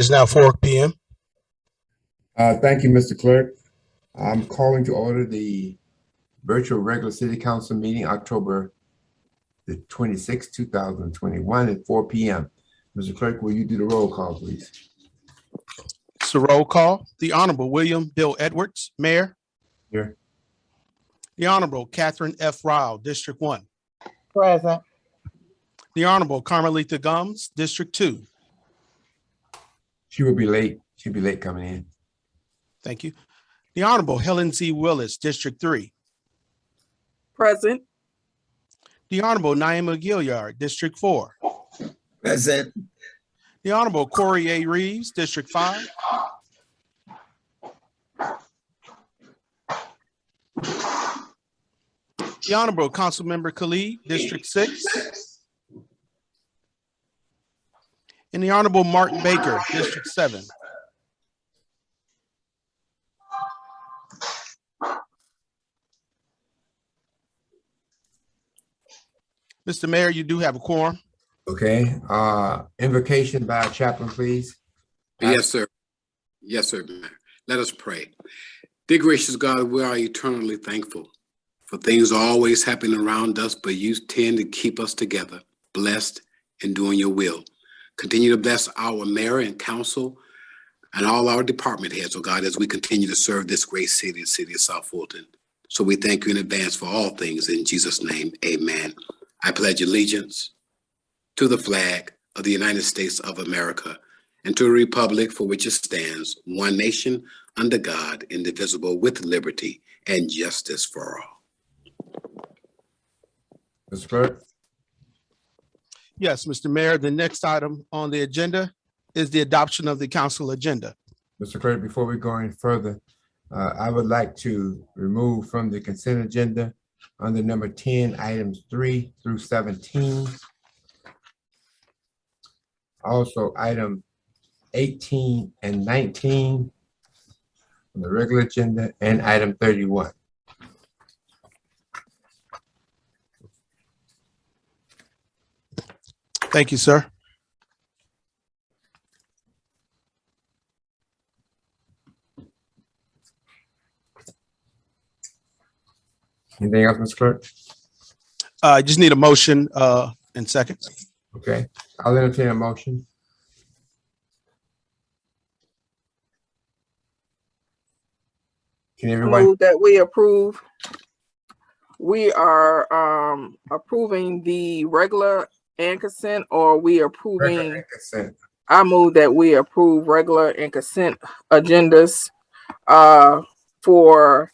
It's now 4 p.m. Thank you, Mr. Clerk. I'm calling to order the virtual regular city council meeting October the 26th, 2021 at 4 p.m. Mr. Clerk, will you do the roll call, please? It's a roll call. The Honorable William Bill Edwards, Mayor. Here. The Honorable Catherine F. Rowell, District 1. Present. The Honorable Carmalitha Gumbs, District 2. She will be late. She'll be late coming in. Thank you. The Honorable Helen Z. Willis, District 3. Present. The Honorable Naima Gilliard, District 4. Present. The Honorable Corey A. Reeves, District 5. The Honorable Councilmember Khalid, District 6. And the Honorable Martin Baker, District 7. Mr. Mayor, you do have a quorum. Okay. Invocation by a chaplain, please. Yes, sir. Yes, sir, Mayor. Let us pray. Dear gracious God, we are eternally thankful for things always happening around us, but you tend to keep us together, blessed and doing your will. Continue to bless our mayor and council and all our department heads, oh God, as we continue to serve this great city, the city of South Fulton. So we thank you in advance for all things. In Jesus' name, amen. I pledge allegiance to the flag of the United States of America and to the republic for which it stands, one nation under God, indivisible, with liberty and justice for all. Mr. Clerk. Yes, Mr. Mayor, the next item on the agenda is the adoption of the council agenda. Mr. Clerk, before we go any further, I would like to remove from the consent agenda under number 10, items 3 through 17. Also, item 18 and 19 on the regular agenda, and item 31. Thank you, sir. Anything else, Mr. Clerk? I just need a motion and second. Okay, I'll entertain a motion. Can everyone? Move that we approve. We are approving the regular and consent, or we approving? Regular and consent. I move that we approve regular and consent agendas for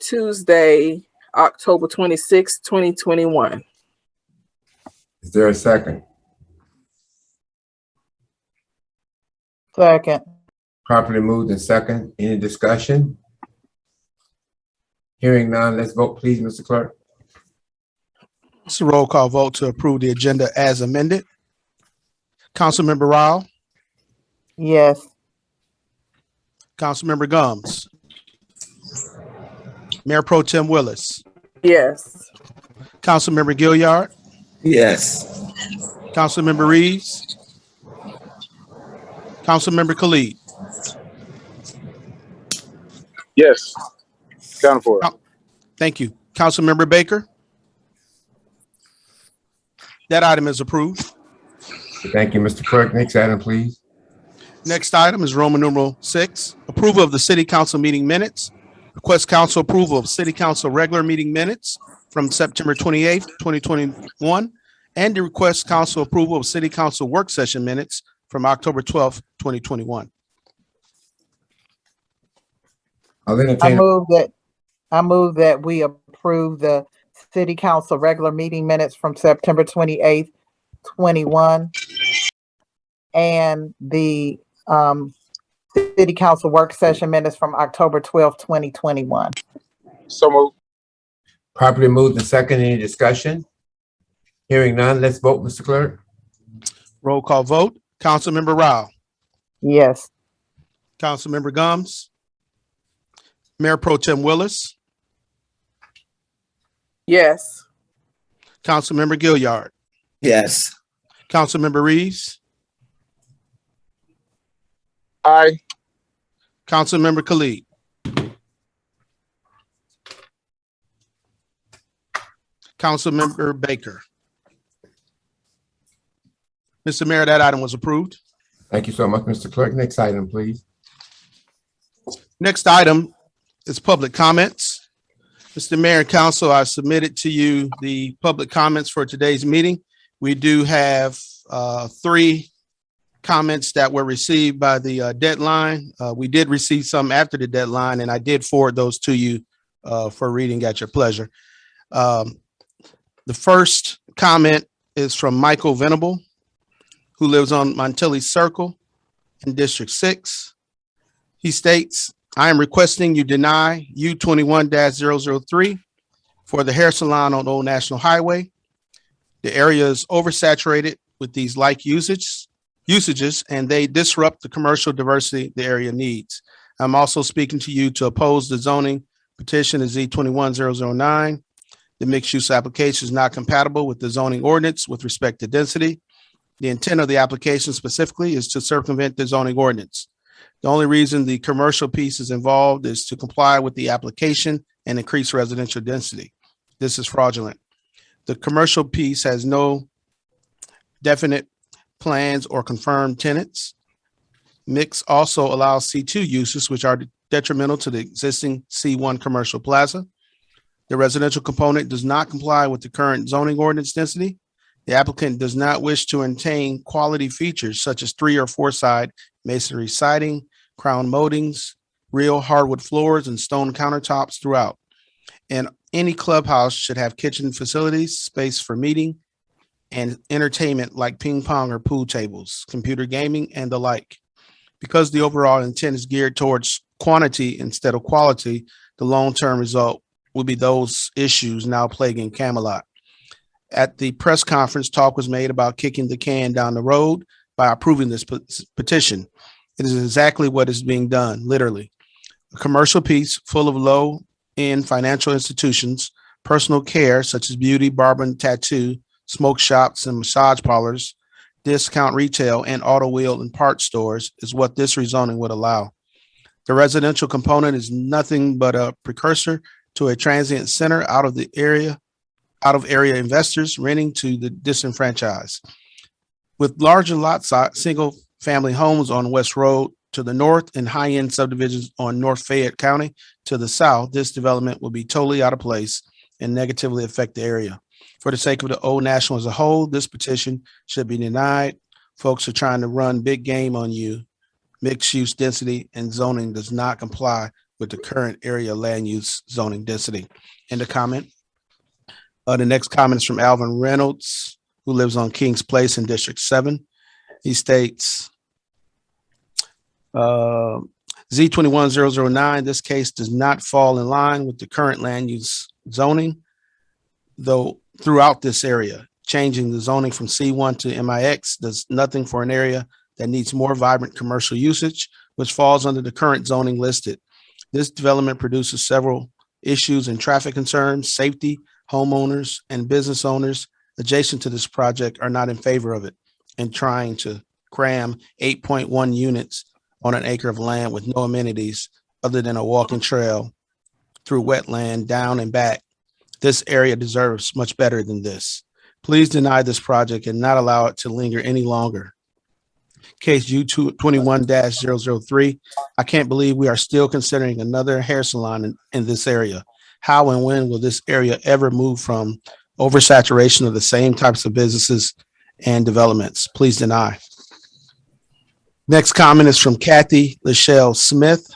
Tuesday, October 26, 2021. Is there a second? Second. Properly moved and second. Any discussion? Hearing none, let's vote, please, Mr. Clerk. It's a roll call vote to approve the agenda as amended. Councilmember Rowell, Yes. Councilmember Gumbs, Mayor Pro Tem Willis, Yes. Councilmember Gilliard, Yes. Councilmember Reeves, Councilmember Khalid. Yes. Counted for. Thank you. Councilmember Baker. That item is approved. Thank you, Mr. Clerk. Next item, please. Next item is Roman numeral 6, approval of the city council meeting minutes. Request council approval of city council regular meeting minutes from September 28th, 2021, and to request council approval of city council work session minutes from October 12th, 2021. I'll entertain. I move that we approve the city council regular meeting minutes from September 28th, 21, and the city council work session minutes from October 12th, 2021. So moved. Properly moved and second. Any discussion? Hearing none, let's vote, Mr. Clerk. Roll call vote. Councilmember Rowell, Yes. Councilmember Gumbs, Mayor Pro Tem Willis, Yes. Councilmember Gilliard, Yes. Councilmember Reeves, Aye. Councilmember Khalid. Councilmember Baker. Mr. Mayor, that item was approved. Thank you so much, Mr. Clerk. Next item, please. Next item is public comments. Mr. Mayor and Council, I submitted to you the public comments for today's meeting. We do have 3 comments that were received by the deadline. We did receive some after the deadline, and I did forward those to you for reading at your pleasure. The first comment is from Michael Venable, who lives on Montelli Circle in District 6. He states, I am requesting you deny U21-003 for the hair salon on Old National Highway. The area is oversaturated with these like usages, and they disrupt the commercial diversity the area needs. I'm also speaking to you to oppose the zoning petition of Z21-009. The mixed use application is not compatible with the zoning ordinance with respect to density. The intent of the application specifically is to circumvent the zoning ordinance. The only reason the commercial piece is involved is to comply with the application and increase residential density. This is fraudulent. The commercial piece has no definite plans or confirmed tenants. Mix also allows C2 uses, which are detrimental to the existing C1 commercial plaza. The residential component does not comply with the current zoning ordinance density. The applicant does not wish to maintain quality features such as 3 or 4 side masonry siding, crown moldings, real hardwood floors, and stone countertops throughout. And any clubhouse should have kitchen facilities, space for meeting, and entertainment like ping pong or pool tables, computer gaming, and the like. Because the overall intent is geared towards quantity instead of quality, the long-term result will be those issues now plaguing Camelot. At the press conference, talk was made about kicking the can down the road by approving this petition. It is exactly what is being done, literally. A commercial piece full of low-end financial institutions, personal care such as beauty, barber, and tattoo, smoke shops and massage parlors, discount retail, and auto wheel and parts stores is what this rezoning would allow. The residential component is nothing but a precursor to a transient center out of area investors renting to the disenfranchised. With larger lot size, single family homes on West Road to the north and high-end subdivisions on North Fayette County to the south, this development will be totally out of place and negatively affect the area. For the sake of the Old National as a whole, this petition should be denied. Folks are trying to run big game on you. Mixed use density and zoning does not comply with the current area land use zoning density. End of comment. The next comment is from Alvin Reynolds, who lives on Kings Place in District 7. He states, Z21-009, this case does not fall in line with the current land use zoning, though throughout this area. Changing the zoning from C1 to MIX does nothing for an area that needs more vibrant commercial usage, which falls under the current zoning listed. This development produces several issues and traffic concerns. Safety, homeowners, and business owners adjacent to this project are not in favor of it and trying to cram 8.1 units on an acre of land with no amenities other than a walking trail through wetland down and back. This area deserves much better than this. Please deny this project and not allow it to linger any longer. Case U21-003, I can't believe we are still considering another hair salon in this area. How and when will this area ever move from oversaturation of the same types of businesses and developments? Please deny. Next comment is from Kathy Lachelle Smith,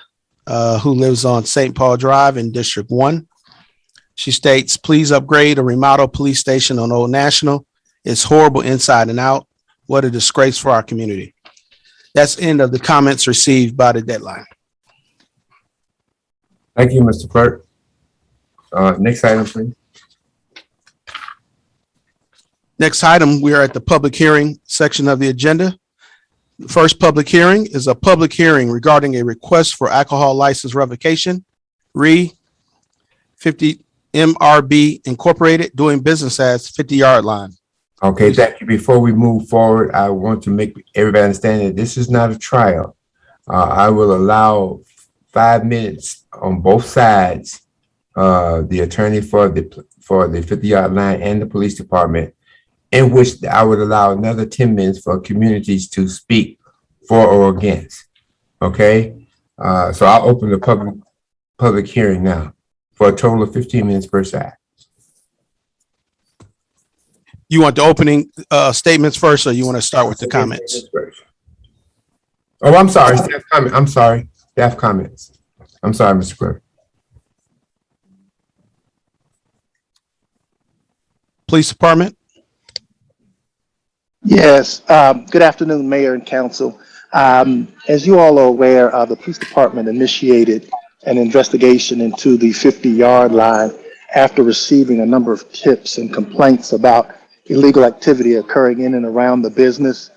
who lives on St. Paul Drive in District 1. She states, please upgrade or remodel police station on Old National. It's horrible inside and out. What a disgrace for our community. That's the end of the comments received by the deadline. Thank you, Mr. Clerk. Next item, please. Next item, we are at the public hearing section of the agenda. The first public hearing is a public hearing regarding a request for alcohol license revocation, 50 MRB Incorporated, doing business as 50 Yard Line. Okay, thank you. Before we move forward, I want to make everybody understand that this is not a trial. I will allow 5 minutes on both sides. The attorney for the 50-yard line and the police department, in which I would allow another 10 minutes for communities to speak for or against. Okay, so I'll open the public hearing now for a total of 15 minutes per side. You want the opening statements first, or you want to start with the comments? Oh, I'm sorry, staff comment. I'm sorry, staff comments. I'm sorry, Mr. Clerk. Police Department? Yes, good afternoon, Mayor and Council. As you all are aware, the Police Department initiated an investigation into the 50-yard line after receiving a number of tips and complaints about illegal activity occurring in and around the business.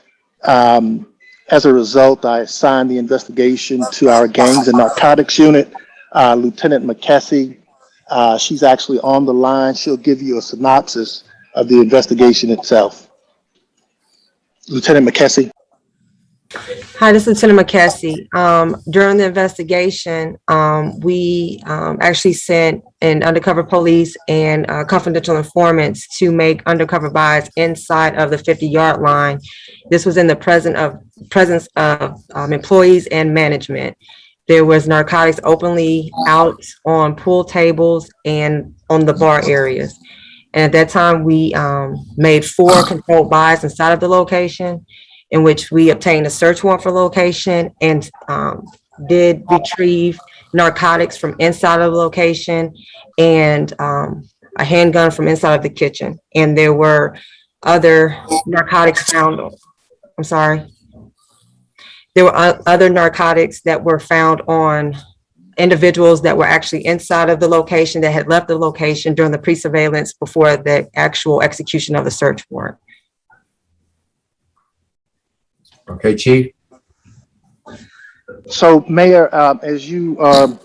As a result, I assigned the investigation to our Gangs and Narcotics Unit, Lieutenant McKessie. She's actually on the line. She'll give you a synopsis of the investigation itself. Lieutenant McKessie. Hi, this is Lieutenant McKessie. During the investigation, we actually sent an undercover police and confidential informants to make undercover buys inside of the 50-yard line. This was in the presence of employees and management. There was narcotics openly out on pool tables and on the bar areas. And at that time, we made 4 controlled buys inside of the location, in which we obtained a search warrant for location and did retrieve narcotics from inside of the location and a handgun from inside of the kitchen. And there were other narcotics found. I'm sorry. There were other narcotics that were found on individuals that were actually inside of the location that had left the location during the pre-surveillance before the actual execution of the search warrant. Okay, Chief. So, Mayor, as you are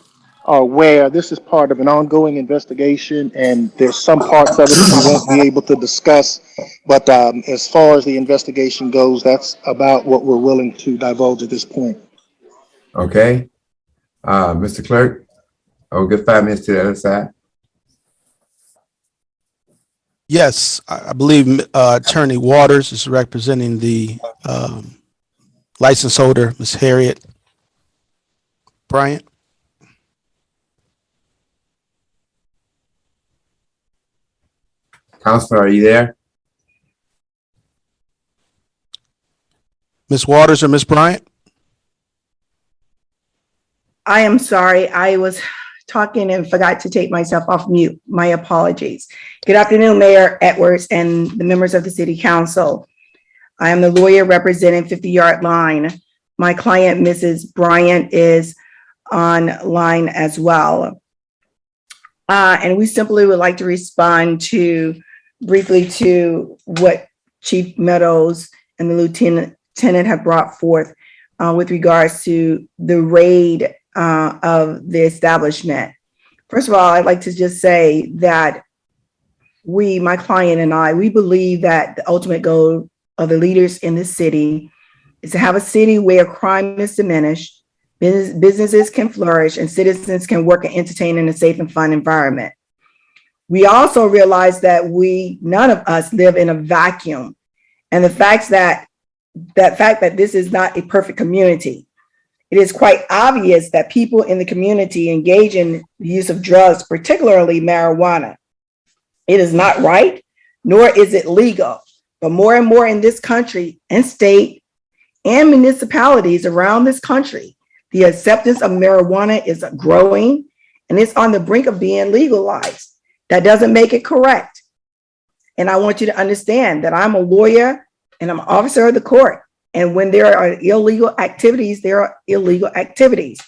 aware, this is part of an ongoing investigation, and there's some parts of it that we won't be able to discuss. But as far as the investigation goes, that's about what we're willing to divulge at this point. Okay. Mr. Clerk, I will give 5 minutes to the other side. Yes, I believe Attorney Waters is representing the license holder, Ms. Harriet Bryant. Counselor, are you there? Ms. Waters or Ms. Bryant? I am sorry. I was talking and forgot to take myself off mute. My apologies. Good afternoon, Mayor Edwards and the members of the City Council. I am the lawyer representing 50-yard line. My client, Mrs. Bryant, is online as well. And we simply would like to respond briefly to what Chief Meadows and the lieutenant have brought forth with regards to the raid of the establishment. First of all, I'd like to just say that my client and I, we believe that the ultimate goal of the leaders in this city is to have a city where crime is diminished, businesses can flourish, and citizens can work and entertain in a safe and fun environment. We also realize that none of us live in a vacuum. And the fact that this is not a perfect community. It is quite obvious that people in the community engage in the use of drugs, particularly marijuana. It is not right, nor is it legal. But more and more in this country and state and municipalities around this country, the acceptance of marijuana is growing and it's on the brink of being legalized. That doesn't make it correct. And I want you to understand that I'm a lawyer and I'm an officer of the court. And when there are illegal activities, there are illegal activities.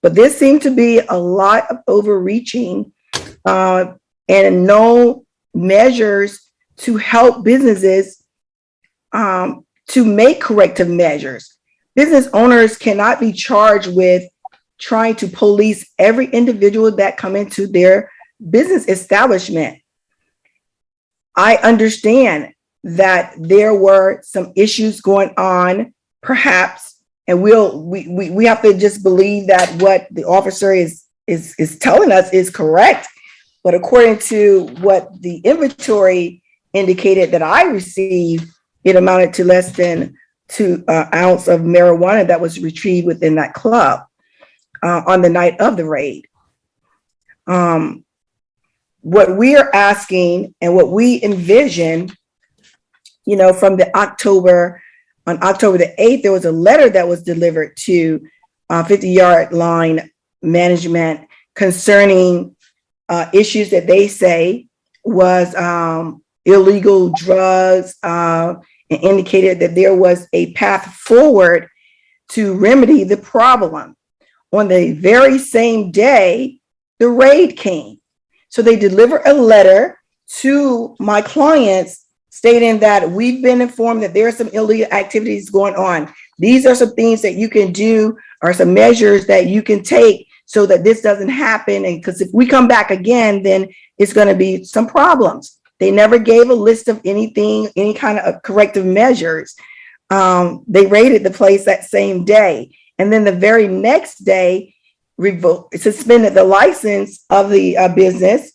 But this seemed to be a lot of overreaching and no measures to help businesses to make corrective measures. Business owners cannot be charged with trying to police every individual that come into their business establishment. I understand that there were some issues going on, perhaps And we have to just believe that what the officer is telling us is correct. But according to what the inventory indicated that I received, it amounted to less than 2 ounce of marijuana that was retrieved within that club on the night of the raid. What we are asking and what we envision, you know, from on October the 8th, there was a letter that was delivered to 50-yard line management concerning issues that they say was illegal drugs, and indicated that there was a path forward to remedy the problem. On the very same day, the raid came. So they delivered a letter to my clients stating that we've been informed that there are some illegal activities going on. These are some things that you can do or some measures that you can take so that this doesn't happen. And because if we come back again, then it's going to be some problems. They never gave a list of anything, any kind of corrective measures. They raided the place that same day. And then the very next day, suspended the license of the business,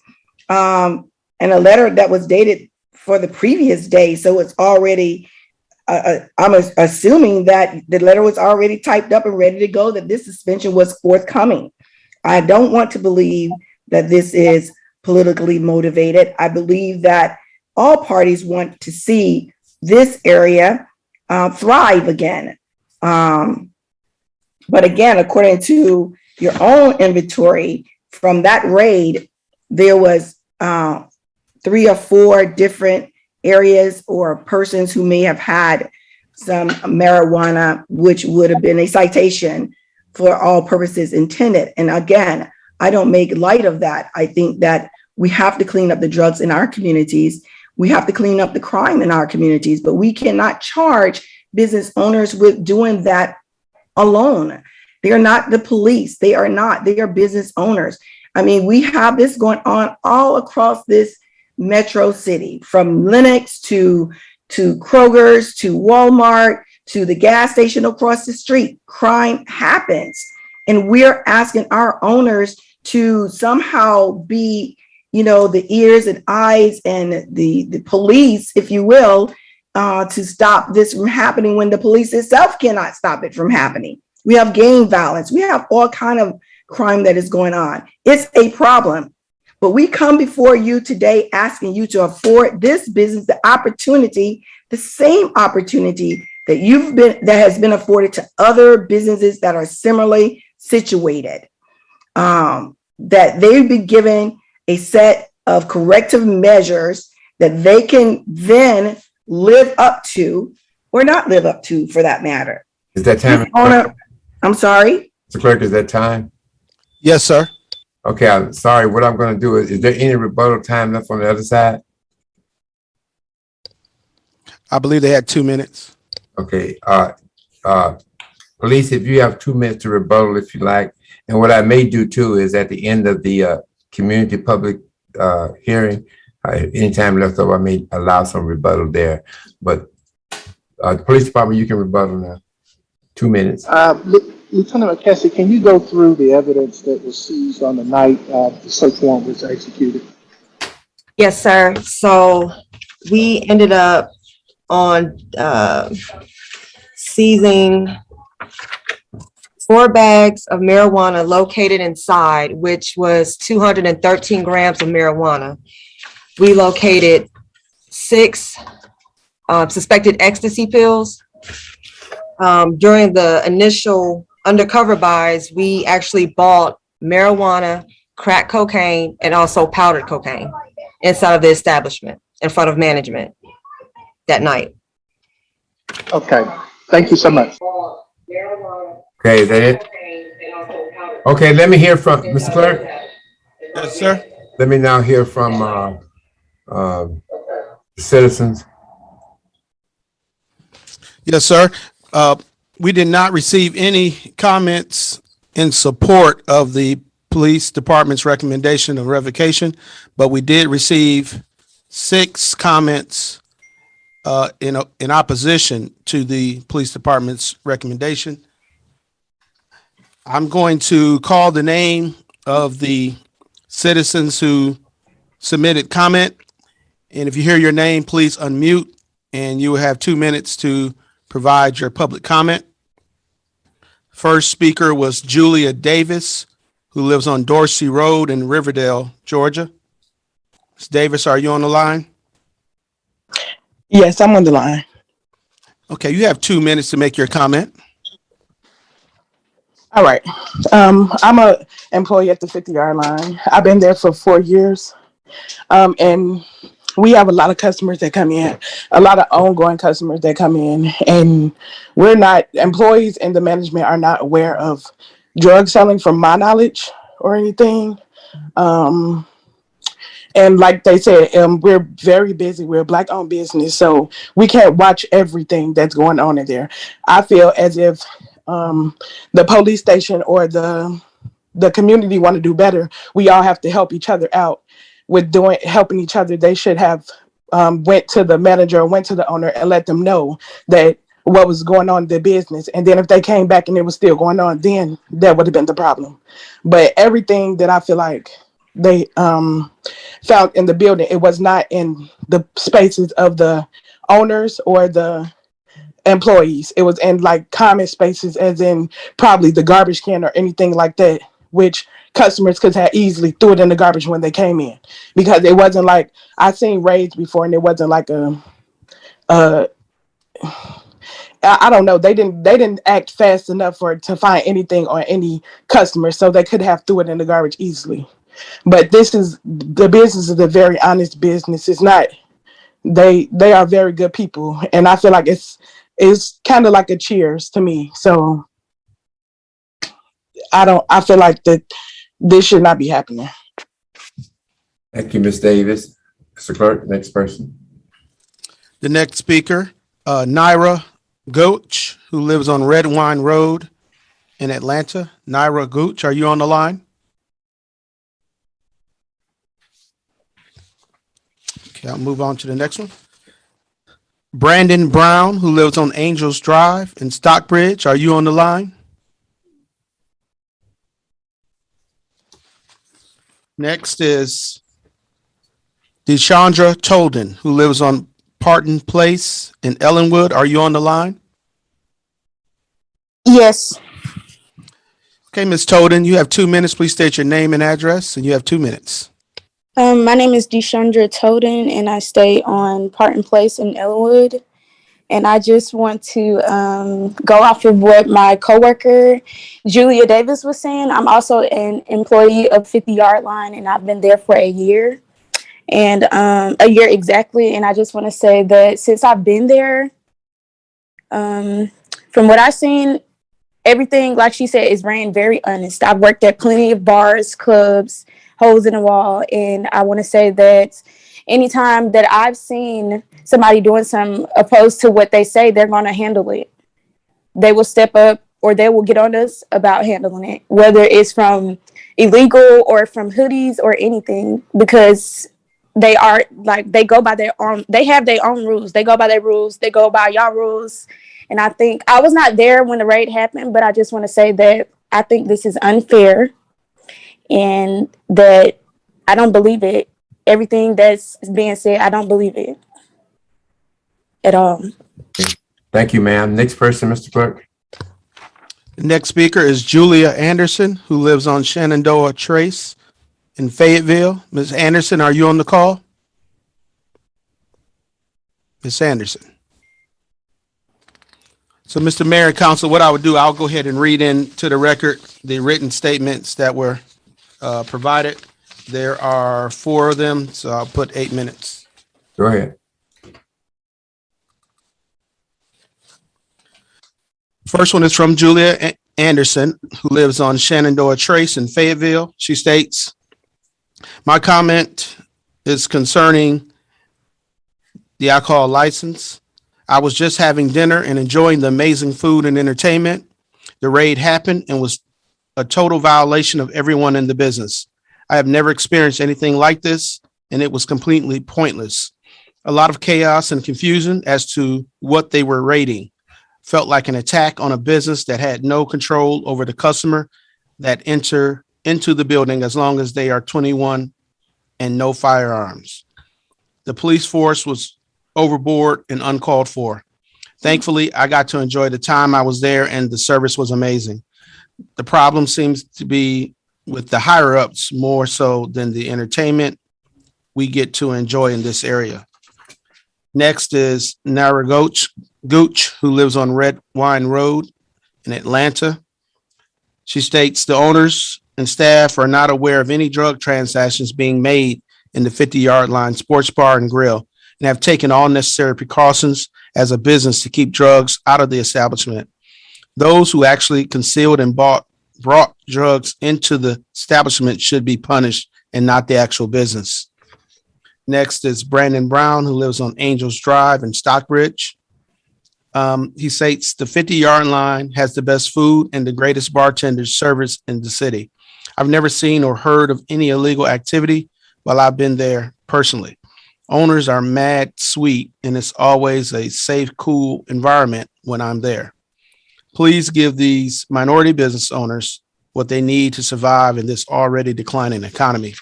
and a letter that was dated for the previous day. So it's already, I'm assuming that the letter was already typed up and ready to go, that this suspension was forthcoming. I don't want to believe that this is politically motivated. I believe that all parties want to see this area thrive again. But again, according to your own inventory from that raid, there was 3 or 4 different areas or persons who may have had some marijuana, which would have been a citation for all purposes intended. And again, I don't make light of that. I think that we have to clean up the drugs in our communities. We have to clean up the crime in our communities, but we cannot charge business owners with doing that alone. They are not the police. They are not. They are business owners. I mean, we have this going on all across this metro city, from Lenox to Kroger's to Walmart to the gas station across the street. Crime happens. And we're asking our owners to somehow be, you know, the ears and eyes and the police, if you will, to stop this from happening when the police itself cannot stop it from happening. We have gang violence. We have all kind of crime that is going on. It's a problem. But we come before you today asking you to afford this business the opportunity, the same opportunity that has been afforded to other businesses that are similarly situated. That they've been given a set of corrective measures that they can then live up to, or not live up to, for that matter. Is that time? I'm sorry? Mr. Clerk, is that time? Yes, sir. Okay, I'm sorry. What I'm going to do is there any rebuttal time left on the other side? I believe they had 2 minutes. Okay, police, if you have 2 minutes to rebuttal, if you like. And what I may do too is at the end of the community public hearing, any time left over, I may allow some rebuttal there. But the police department, you can rebuttal now. 2 minutes. Lieutenant McKessie, can you go through the evidence that was seized on the night the search warrant was executed? Yes, sir. So we ended up on seizing 4 bags of marijuana located inside, which was 213 grams of marijuana. We located 6 suspected ecstasy pills. During the initial undercover buys, we actually bought marijuana, crack cocaine, and also powdered cocaine inside of the establishment in front of management that night. Okay, thank you so much. Okay, is that it? Okay, let me hear from Mr. Clerk. Yes, sir. Let me now hear from the citizens. Yes, sir. We did not receive any comments in support of the police department's recommendation of revocation, but we did receive 6 comments in opposition to the police department's recommendation. I'm going to call the name of the citizens who submitted comment. And if you hear your name, please unmute and you will have 2 minutes to provide your public comment. First speaker was Julia Davis, who lives on Dorsey Road in Riverdale, Georgia. Ms. Davis, are you on the line? Yes, I'm on the line. Okay, you have 2 minutes to make your comment. All right. I'm a employee at the 50-yard line. I've been there for 4 years. And we have a lot of customers that come in, a lot of ongoing customers that come in, and we're not, employees and the management are not aware of drug selling from my knowledge or anything. And like they said, we're very busy. We're a Black-owned business, so we can't watch everything that's going on in there. I feel as if the police station or the community want to do better. We all have to help each other out with helping each other. They should have went to the manager or went to the owner and let them know that what was going on in their business. And then if they came back and it was still going on, then that would have been the problem. But everything that I feel like they found in the building, it was not in the spaces of the owners or the employees. It was in like common spaces, as in probably the garbage can or anything like that, which customers could have easily threw it in the garbage when they came in, because it wasn't like, I've seen raids before and it wasn't like I don't know, they didn't act fast enough to find anything on any customer, so they could have threw it in the garbage easily. But the business is a very honest business. It's not, they are very good people, and I feel like it's kind of like a Cheers to me. So I feel like that this should not be happening. Thank you, Ms. Davis. Mr. Clerk, next person. The next speaker, Naira Gooch, who lives on Red Wine Road in Atlanta. Naira Gooch, are you on the line? Okay, I'll move on to the next one. Brandon Brown, who lives on Angels Drive in Stockbridge, are you on the line? Next is Deshandra Tolden, who lives on Parton Place in Ellenwood. Are you on the line? Yes. Okay, Ms. Tolden, you have 2 minutes. Please state your name and address, and you have 2 minutes. My name is Deshandra Toden, and I stay on Parton Place in Ellenwood. And I just want to go off of what my coworker, Julia Davis, was saying. I'm also an employee of 50-yard line, and I've been there for a year exactly. And I just want to say that since I've been there, from what I've seen, everything, like she said, is ran very honest. I've worked at plenty of bars, clubs, holes in the wall. And I want to say that anytime that I've seen somebody doing something opposed to what they say, they're going to handle it. They will step up, or they will get on us about handling it, whether it's from illegal or from hoodies or anything, because they are like, they go by their own, they have their own rules. They go by their rules. They go by y'all rules. And I think I was not there when the raid happened, but I just want to say that I think this is unfair and that I don't believe it. Everything that's being said, I don't believe it at all. Thank you, ma'am. Next person, Mr. Clerk. The next speaker is Julia Anderson, who lives on Shenandoah Trace in Fayetteville. Ms. Anderson, are you on the call? Ms. Anderson. So, Mr. Mayor and Council, what I would do, I'll go ahead and read into the record the written statements that were provided. There are 4 of them, so I'll put 8 minutes. Go ahead. First one is from Julia Anderson, who lives on Shenandoah Trace in Fayetteville. She states, my comment is concerning the alcohol license. I was just having dinner and enjoying the amazing food and entertainment. The raid happened and was a total violation of everyone in the business. I have never experienced anything like this, and it was completely pointless. A lot of chaos and confusion as to what they were raiding. felt like an attack on a business that had no control over the customer that enter into the building as long as they are 21 and no firearms. The police force was overboard and uncalled for. Thankfully, I got to enjoy the time I was there and the service was amazing. The problem seems to be with the higher ups more so than the entertainment we get to enjoy in this area. Next is Nara Gooch, who lives on Red Wine Road in Atlanta. She states the owners and staff are not aware of any drug transactions being made in the 50-yard line sports bar and grill and have taken all necessary precautions as a business to keep drugs out of the establishment. Those who actually concealed and brought drugs into the establishment should be punished and not the actual business. Next is Brandon Brown, who lives on Angels Drive in Stockbridge. He states the 50-yard line has the best food and the greatest bartender service in the city. I've never seen or heard of any illegal activity while I've been there personally. Owners are mad sweet, and it's always a safe, cool environment when I'm there. Please give these minority business owners what they need to survive in this already declining economy.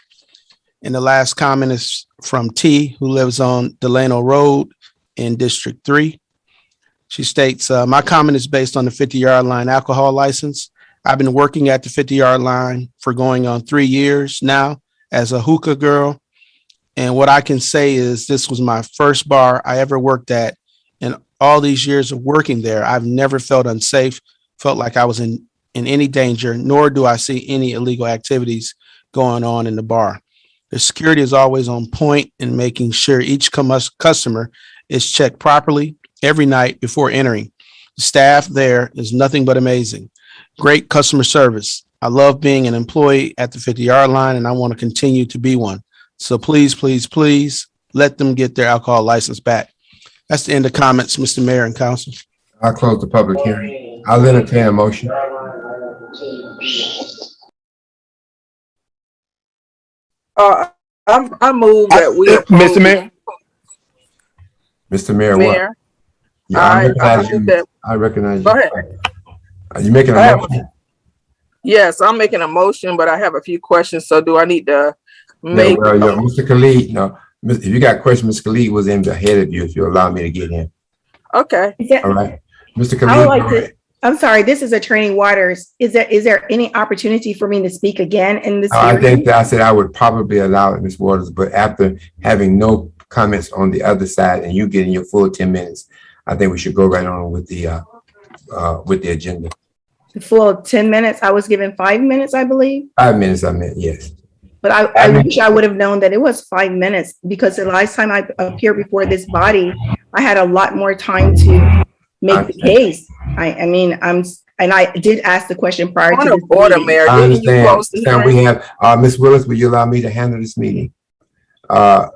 And the last comment is from T, who lives on Delano Road in District 3. She states, my comment is based on the 50-yard line alcohol license. I've been working at the 50-yard line for going on 3 years now as a hookah girl. And what I can say is this was my first bar I ever worked at. And all these years of working there, I've never felt unsafe, felt like I was in any danger, nor do I see any illegal activities going on in the bar. The security is always on point in making sure each customer is checked properly every night before entering. The staff there is nothing but amazing. Great customer service. I love being an employee at the 50-yard line, and I want to continue to be one. So please, please, please let them get their alcohol license back. That's the end of comments, Mr. Mayor and Council. I'll close the public hearing. I'll entertain a motion. I move that we. Mr. Mayor? Mr. Mayor, Mayor, what? Yeah, I recognize you. Go ahead. Are you making a motion? Yes, I'm making a motion, but I have a few questions. So do I need to make? No, well, Mr. Khalid, no. If you got questions, Mr. Khalid was in ahead of you, if you allow me to get in. Okay. All right. Mr. I would Khalid. like to, I'm sorry, this is Attorney Waters. Is there any opportunity for me to speak again in this I hearing? think that I said I would probably allow it, Ms. Waters, but after having no comments on the other side and you getting your full 10 minutes, I think we should go right on with the agenda. The full 10 minutes? I was given 5 minutes, I believe. 5 minutes, I meant, yes. But I wish I would have known that it was 5 minutes, because the last time I appeared before this body, I had a lot more time to make the case. And I did ask the question prior to this order, meeting. Mayor. I Didn't you understand. close the And we hearing? have, Ms. Willis, will you allow me to handle this meeting? I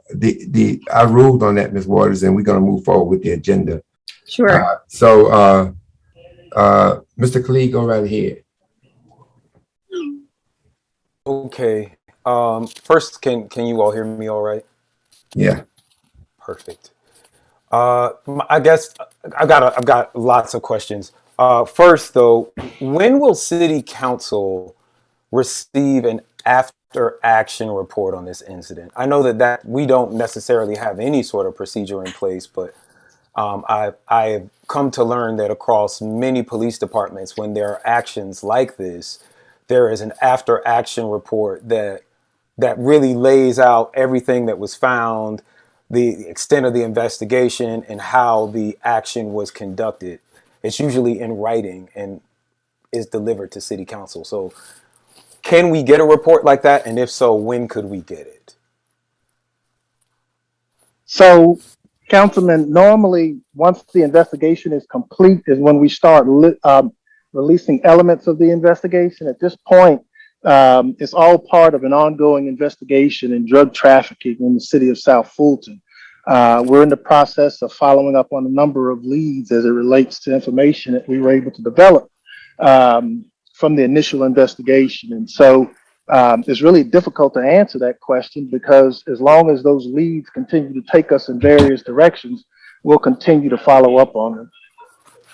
ruled on that, Ms. Waters, and we're gonna move forward with the agenda. Sure. Mr. Khalid, go right ahead. Okay. First, can you all hear me all right? Yeah. Perfect. I guess I've got lots of questions. First, though, when will City Council receive an after action report on this incident? I know that we don't necessarily have any sort of procedure in place, but I have come to learn that across many police departments, when there are actions like this, there is an after action report that really lays out everything that was found, the extent of the investigation, and how the action was conducted. It's usually in writing and is delivered to City Council. So can we get a report like that? And if so, when could we get it? So, Councilman, normally once the investigation is complete is when we start releasing elements of the investigation. At this point, it's all part of an ongoing investigation in drug trafficking in the city of South Fulton. We're in the process of following up on a number of leads as it relates to information that we were able to develop from the initial investigation. And so it's really difficult to answer that question, because as long as those leads continue to take us in various directions, we'll continue to follow up on them.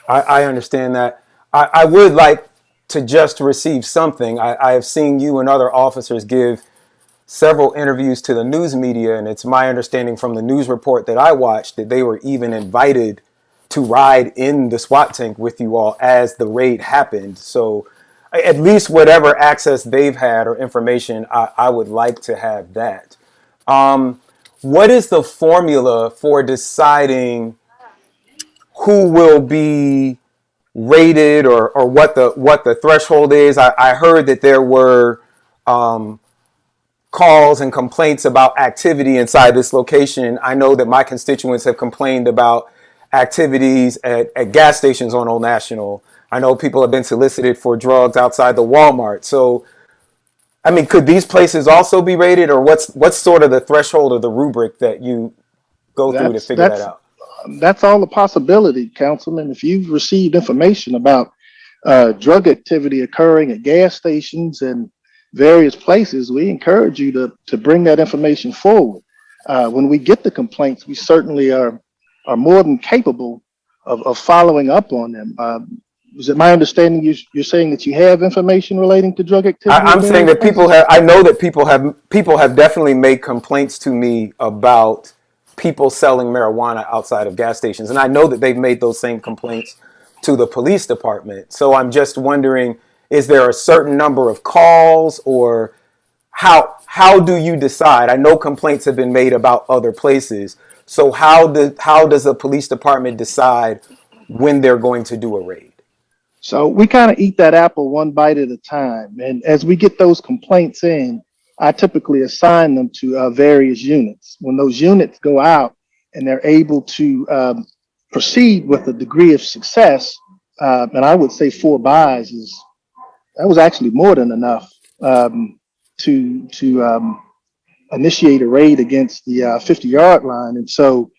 I understand that. I would like to just receive something. I have seen you and other officers give several interviews to the news media, and it's my understanding from the news report that I watched that they were even invited to ride in the SWAT tank with you all as the raid happened. So at least whatever access they've had or information, I would like to have that. What is the formula for deciding who will be rated or what the threshold is? I heard that there were calls and complaints about activity inside this location. I know that my constituents have complained about activities at gas stations on Old National. I know people have been solicited for drugs outside the Walmart. So, I mean, could these places also be rated, or what's sort of the threshold or the rubric that you go through to figure that out? That's all a possibility, Councilman. If you've received information about drug activity occurring at gas stations and various places, we encourage you to bring that information forward. When we get the complaints, we certainly are more than capable of following up on them. Is it my understanding you're saying that you have information relating to drug activity? I'm saying that people have. I know that people have definitely made complaints to me about people selling marijuana outside of gas stations, and I know that they've made those same complaints to the police department. So I'm just wondering, is there a certain number of calls, or how do you decide? I know complaints have been made about other places. So how does the police department decide when they're going to do a raid? So we kind of eat that apple one bite at a time. And as we get those complaints in, I typically assign them to various units. When those units go out and they're able to proceed with a degree of success, and I would say 4 buys that was actually more than enough to initiate a raid against the 50-yard line. And so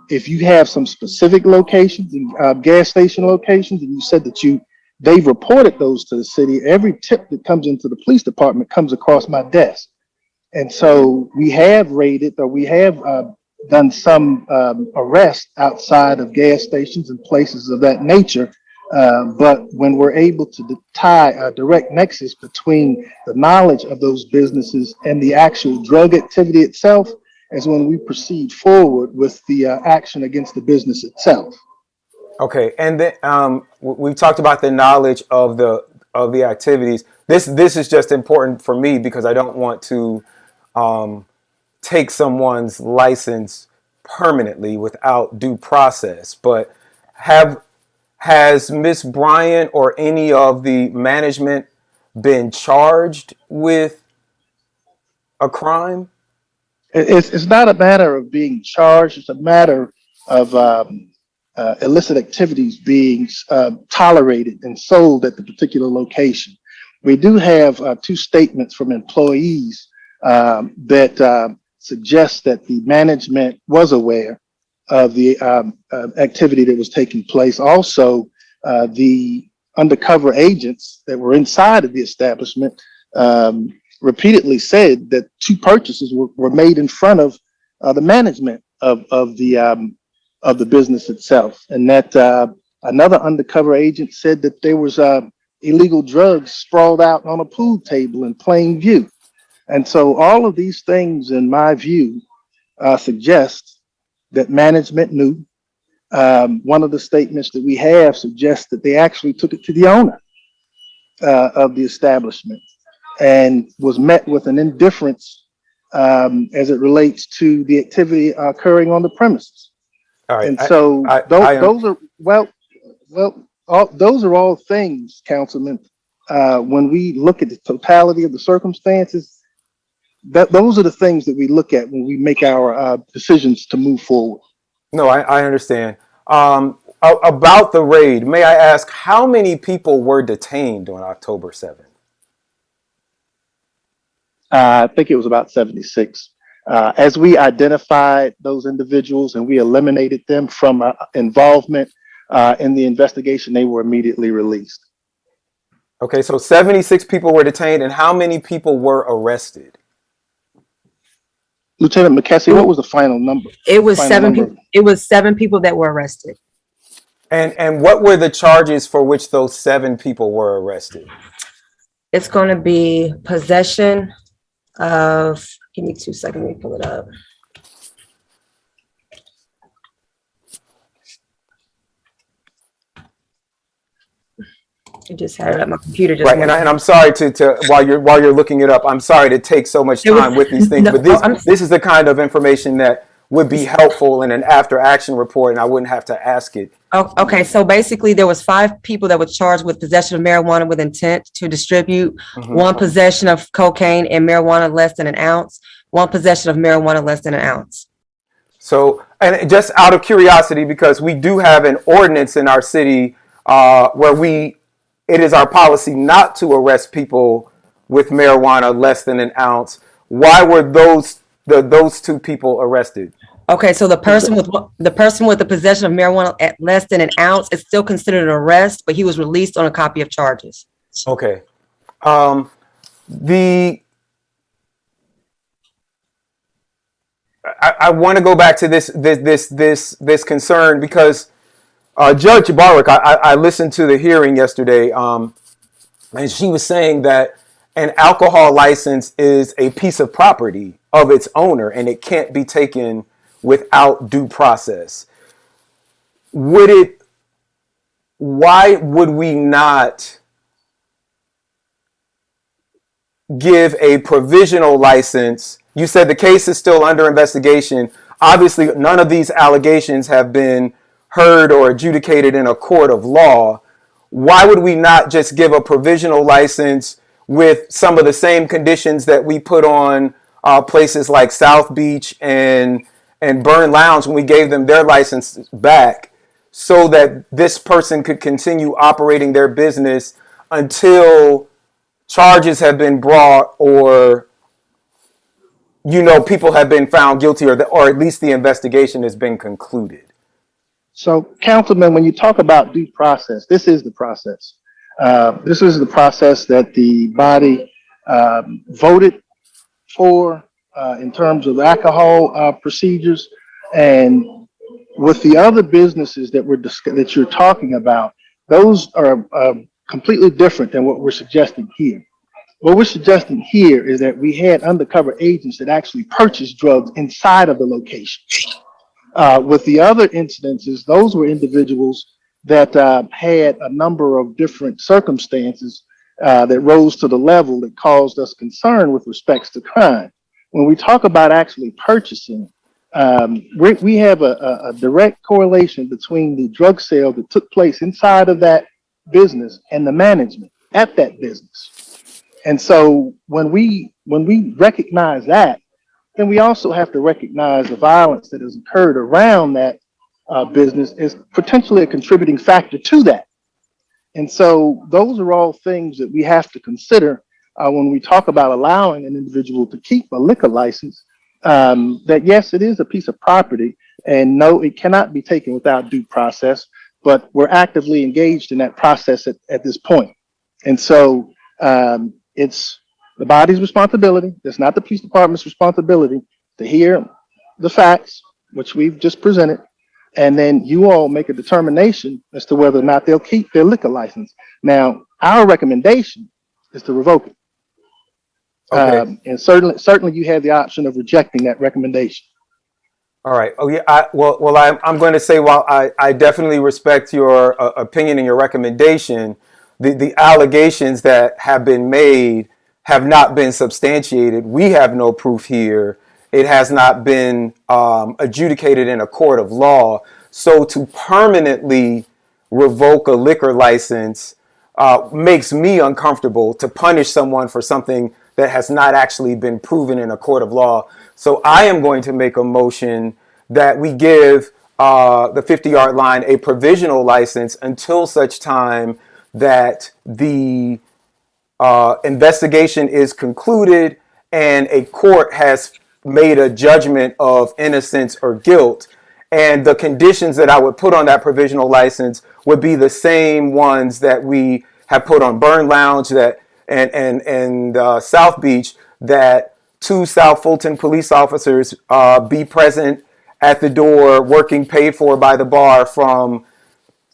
if you have some specific locations and gas station locations, and you said that they've reported those to the city, every tip that comes into the police department comes across my desk. And so we have raided, or we have done some arrests outside of gas stations and places of that nature. But when we're able to tie a direct nexus between the knowledge of those businesses and the actual drug activity itself, is when we proceed forward with the action against the business itself. Okay, and then we talked about the knowledge of the activities. This is just important for me because I don't want to take someone's license permanently without due process. But has Miss Bryant or any of the management been charged with a crime? It's not a matter of being charged. It's a matter of illicit activities being tolerated and sold at the particular location. We do have 2 statements from employees that suggest that the management was aware of the activity that was taking place. Also, the undercover agents that were inside of the establishment repeatedly said that 2 purchases were made in front of the management of the business itself, and that another undercover agent said that there was illegal drugs sprawled out on a pool table in plain view. And so all of these things, in my view, suggest that management knew. One of the statements that we have suggests that they actually took it to the owner of the establishment and was met with an indifference as it relates to the activity occurring on the premises. All right. And so those are all things, Councilman. When we look at the totality of the circumstances, those are the things that we look at when we make our decisions to move forward. No, I understand. About the raid, may I ask how many people were detained on October 7th? I think it was about 76. As we identified those individuals and we eliminated them from involvement in the investigation, they were immediately released. Okay, so 76 people were detained, and how many people were arrested? Lieutenant McKessie, what was the final number? It was 7 people. It was 7 people that were arrested. And what were the charges for which those 7 people were arrested? It's going to be possession of, give me 2 seconds, let me pull it up. I just had it up, my computer just Right, went. and I'm sorry to while you're looking it up, I'm sorry to take so much time with these things, no, but this is the kind of information that would be helpful in an after action report, and I wouldn't have to ask it. Oh, okay, so basically there was 5 people that were charged with possession of marijuana with intent to distribute, 1 possession of cocaine and marijuana less than an ounce, 1 possession of marijuana less than an ounce. So, and just out of curiosity, because we do have an ordinance in our city where it is our policy not to arrest people with marijuana less than an ounce. Why were those 2 people arrested? Okay, so the person with the possession of marijuana at less than an ounce is still considered an arrest, but he was released on a copy of charges. Okay. I want to go back to this concern because Judge Barwick, I listened to the hearing yesterday, and she was saying that an alcohol license is a piece of property of its owner, and it can't be taken without due process. Why would we not give a provisional license? You said the case is still under investigation. Obviously, none of these allegations have been heard or adjudicated in a court of law. Why would we not just give a provisional license with some of the same conditions that we put on places like South Beach and Burn Lounge when we gave them their license back, so that this person could continue operating their business until charges have been brought or people have been found guilty or at least the investigation has been concluded? So, Councilman, when you talk about due process, this is the process. This is the process that the body voted for in terms of alcohol procedures. And with the other businesses that you're talking about, those are completely different than what we're suggesting here. What we're suggesting here is that we had undercover agents that actually purchased drugs inside of the location. With the other incidences, those were individuals that had a number of different circumstances that rose to the level that caused us concern with respects to crime. When we talk about actually purchasing, we have a direct correlation between the drug sale that took place inside of that business and the management at that business. And so when we recognize that, then we also have to recognize the violence that has occurred around that business is potentially a contributing factor to that. And so those are all things that we have to consider when we talk about allowing an individual to keep a liquor license, that yes, it is a piece of property, and no, it cannot be taken without due process, but we're actively engaged in that process at this point. And so it's the body's responsibility, it's not the police department's responsibility to hear the facts, which we've just presented, and then you all make a determination as to whether or not they'll keep their liquor license. Now, our recommendation is to revoke it. Okay. And certainly you have the option of rejecting that recommendation. All right. Oh yeah. I'm going to say, while I definitely respect your opinion and your recommendation, the allegations that have been made have not been substantiated. We have no proof here. It has not been adjudicated in a court of law. So to permanently revoke a liquor license makes me uncomfortable, to punish someone for something that has not actually been proven in a court of law. So I am going to make a motion that we give the 50-yard line a provisional license until such time that the investigation is concluded and a court has made a judgment of innocence or guilt. And the conditions that I would put on that provisional license would be the same ones that we have put on Burn Lounge and South Beach, that 2 South Fulton police officers be present at the door, working paid for by the bar from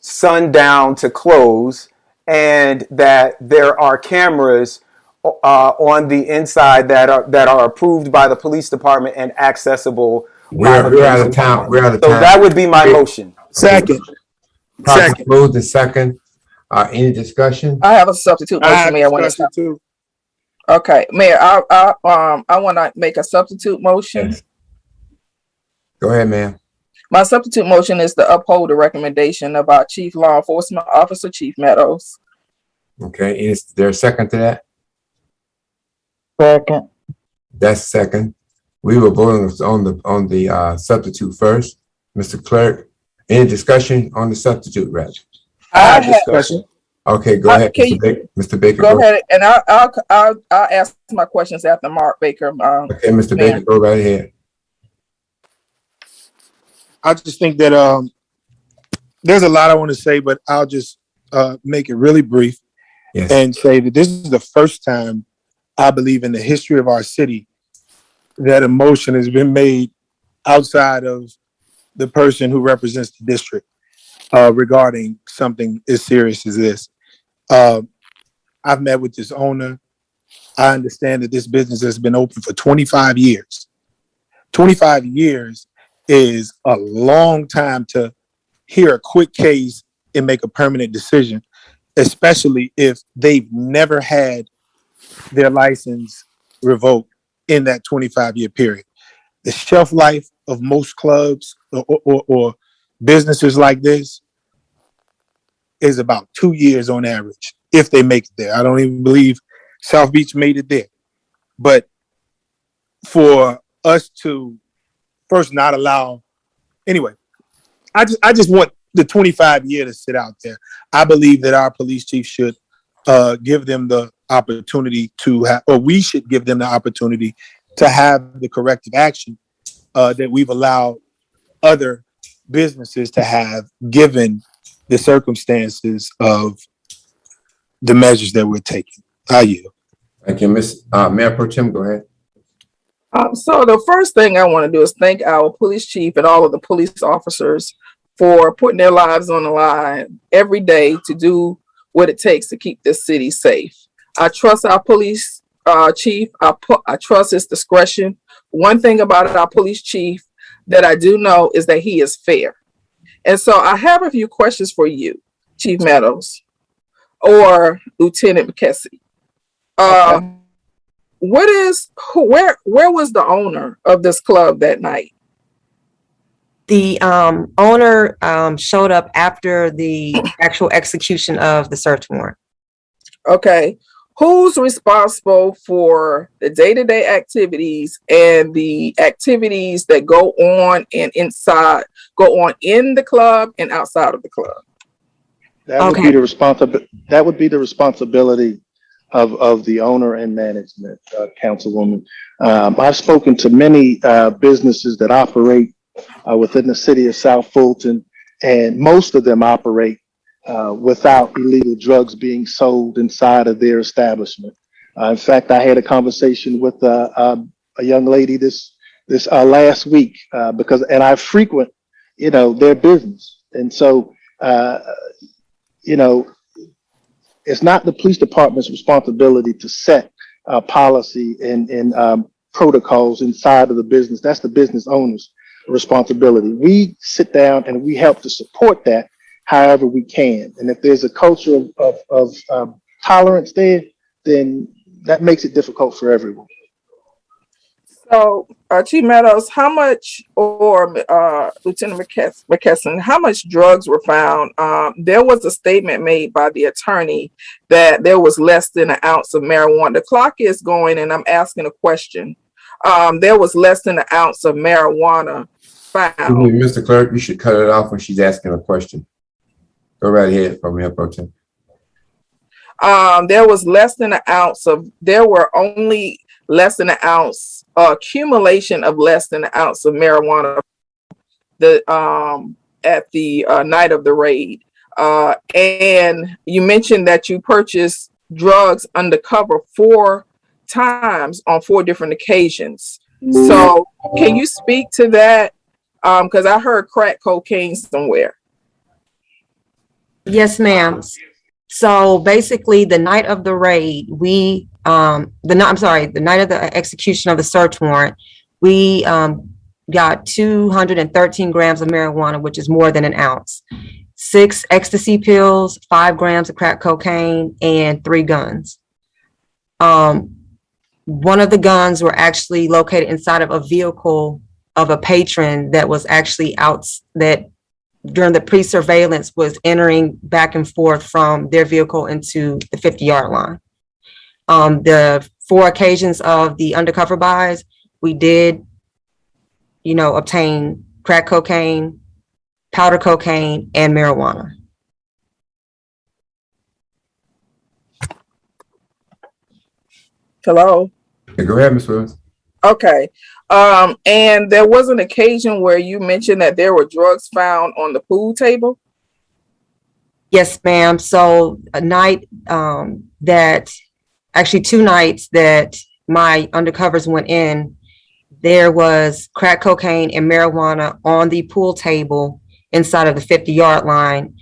sundown to close, and that there are cameras on the inside that are approved by the police department and accessible. We're out of town. We're out of So time. that would be my motion. Second. Properly moved and second. Any discussion? I have a substitute motion, Mayor. Okay, Mayor, I want to make a substitute motion. Yes. Go ahead, ma'am. My substitute motion is to uphold the recommendation of our Chief Law Enforcement Officer, Chief Meadows. Okay, is there a second to that? Second. That's second. We will vote on the substitute first. Mr. Clerk, any discussion on the substitute, Rep? I have discussion. Okay, go ahead, Mr. Baker. Go ahead, and I'll ask my questions after Mark Baker. Okay, Mr. Baker, go right ahead. I just think that there's a lot I want to say, but I'll just make it really brief and say that this is the first time I believe in the history of our city that a motion has been made outside of the person who represents the district regarding something as serious as this. I've met with this owner. I understand that this business has been open for 25 years. 25 years is a long time to hear a quick case and make a permanent decision, especially if they've never had their license revoked in that 25-year period. The shelf life of most clubs or businesses like this is about 2 years on average, if they make it there. I don't even believe South Beach made it there. But for us to first not allow, anyway, I just want the 25-year to sit out there. I believe that our police chief should give them the opportunity to have, or we should give them the opportunity to have the corrective action that we've allowed other businesses to have, given the circumstances of the measures that we're taking. Thank you, Ms. Mayor Pro Tem, go ahead. So the first thing I want to do is thank our police chief and all of the police officers for putting their lives on the line every day to do what it takes to keep this city safe. I trust our police chief. I trust his discretion. One thing about our police chief that I do know is that he is fair. And so I have a few questions for you, Chief Meadows or Lieutenant McKessie. Where was the owner of this club that night? The owner showed up after the actual execution of the search warrant. Okay. Who's responsible for the day-to-day activities and the activities that go on in the club and outside of the club? That would be the responsibility of the owner and management, Councilwoman. I've spoken to many businesses that operate within the city of South Fulton, and most of them operate without illegal drugs being sold inside of their establishment. In fact, I had a conversation with a young lady this last week and I frequent, their business, and so it's not the police department's responsibility to set policy and protocols inside of the business. That's the business owner's responsibility. We sit down and we help to support that however we can. And if there's a culture of tolerance there, then that makes it difficult for everyone. So, Chief Meadows, how much, or Lieutenant McKesson, how much drugs were found? There was a statement made by the attorney that there was less than an ounce of marijuana. The clock is going and I'm asking a question. There was less than an ounce of marijuana found. Mr. Clerk, you should cut it off when she's asking a question. Go right ahead, Mayor Pro Tem. There was less than an ounce there were only less than an ounce, accumulation of less than an ounce of marijuana at the night of the raid. And you mentioned that you purchased drugs undercover 4 times on 4 different occasions. So can you speak to that? Because I heard crack cocaine somewhere. Yes, ma'am. So basically, the night of the raid, the night of the execution of the search warrant, we got 213 grams of marijuana, which is more than an ounce, 6 ecstasy pills, 5 grams of crack cocaine, and 3 guns. One of the guns were actually located inside of a vehicle of a patron that was actually out, that during the pre-surveillance was entering back and forth from their vehicle into the 50-yard line. The 4 occasions of the undercover buys, we did, obtain crack cocaine, powder cocaine, and marijuana. Hello? Go ahead, Ms. Willis. Okay. And there was an occasion where you mentioned that there were drugs found on the pool table? Yes, ma'am. So a night actually 2 nights that my undercovers went in, there was crack cocaine and marijuana on the pool table inside of the 50-yard line.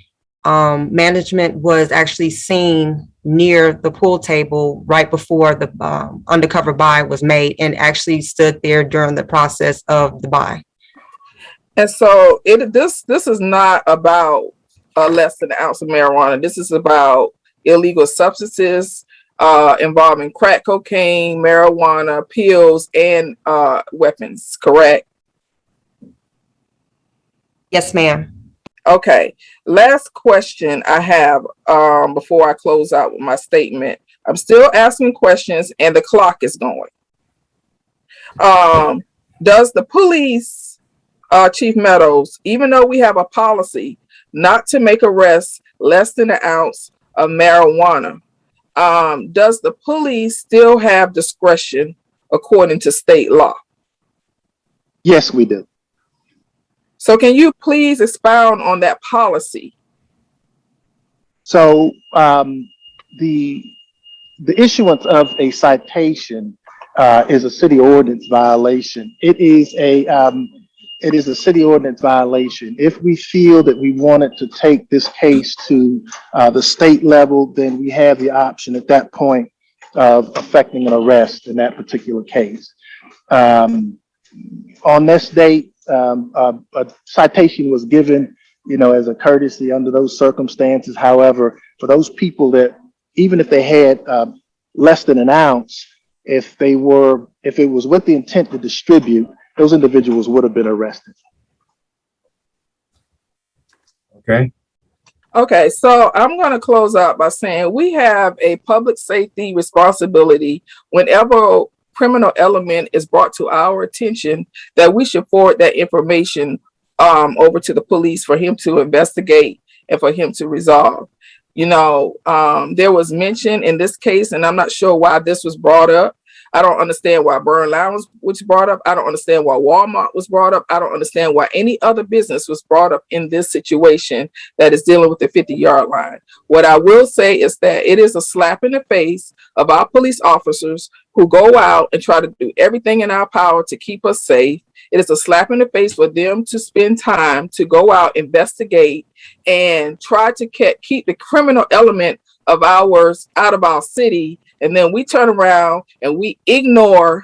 Management was actually seen near the pool table right before the undercover buy was made, and actually stood there during the process of the buy. And so this is not about less than an ounce of marijuana. This is about illegal substances involving crack cocaine, marijuana, pills, and weapons, correct? Yes, ma'am. Okay. Last question I have before I close out with my statement. I'm still asking questions and the clock is going. Does the police, Chief Meadows, even though we have a policy not to make arrests less than an ounce of marijuana, does the police still have discretion according to state law? Yes, we do. So can you please expound on that policy? So the issuance of a citation is a city ordinance violation. It is a city ordinance violation. If we feel that we wanted to take this case to the state level, then we have the option at that point of effecting an arrest in that particular case. On this date, a citation was given, as a courtesy under those circumstances. However, for those people that, even if they had less than an ounce, if it was with the intent to distribute, those individuals would have been arrested. Okay. Okay, so I'm going to close out by saying we have a public safety responsibility whenever criminal element is brought to our attention, that we should forward that information over to the police for him to investigate and for him to resolve. There was mention in this case, and I'm not sure why this was brought up. I don't understand why Burn Lounge was brought up. I don't understand why Walmart was brought up. I don't understand why any other business was brought up in this situation that is dealing with the 50-yard line. What I will say is that it is a slap in the face of our police officers who go out and try to do everything in our power to keep us safe. It is a slap in the face for them to spend time to go out, investigate, and try to keep the criminal element of ours out of our city. And then we turn around and we ignore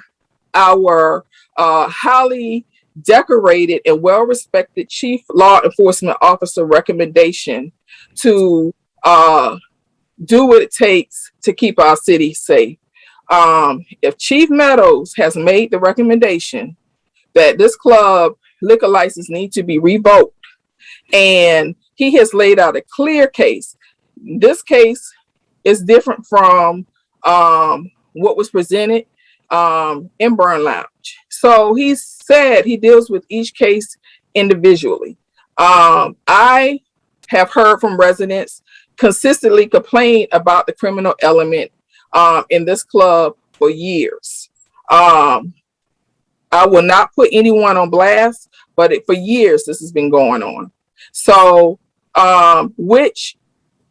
our highly decorated and well-respected chief law enforcement officer recommendation to do what it takes to keep our city safe. If Chief Meadows has made the recommendation that this club liquor license needs to be revoked, and he has laid out a clear case, this case is different from what was presented in Burn Lounge. So he said he deals with each case individually. I have heard from residents consistently complain about the criminal element in this club for years. I will not put anyone on blast, but for years this has been going on. So, which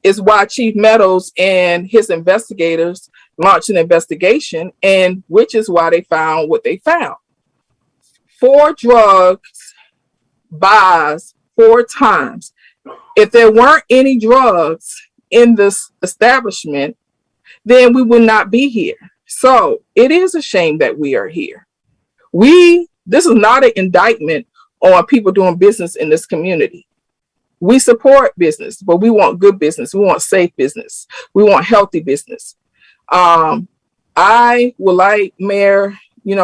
is why Chief Meadows and his investigators launched an investigation, and which is why they found what they found. 4 drugs buys 4 times. If there weren't any drugs in this establishment, then we would not be here. So it is a shame that we are here. This is not an indictment on people doing business in this community. We support business, but we want good business. We want safe business. We want healthy business. I would like, Mayor,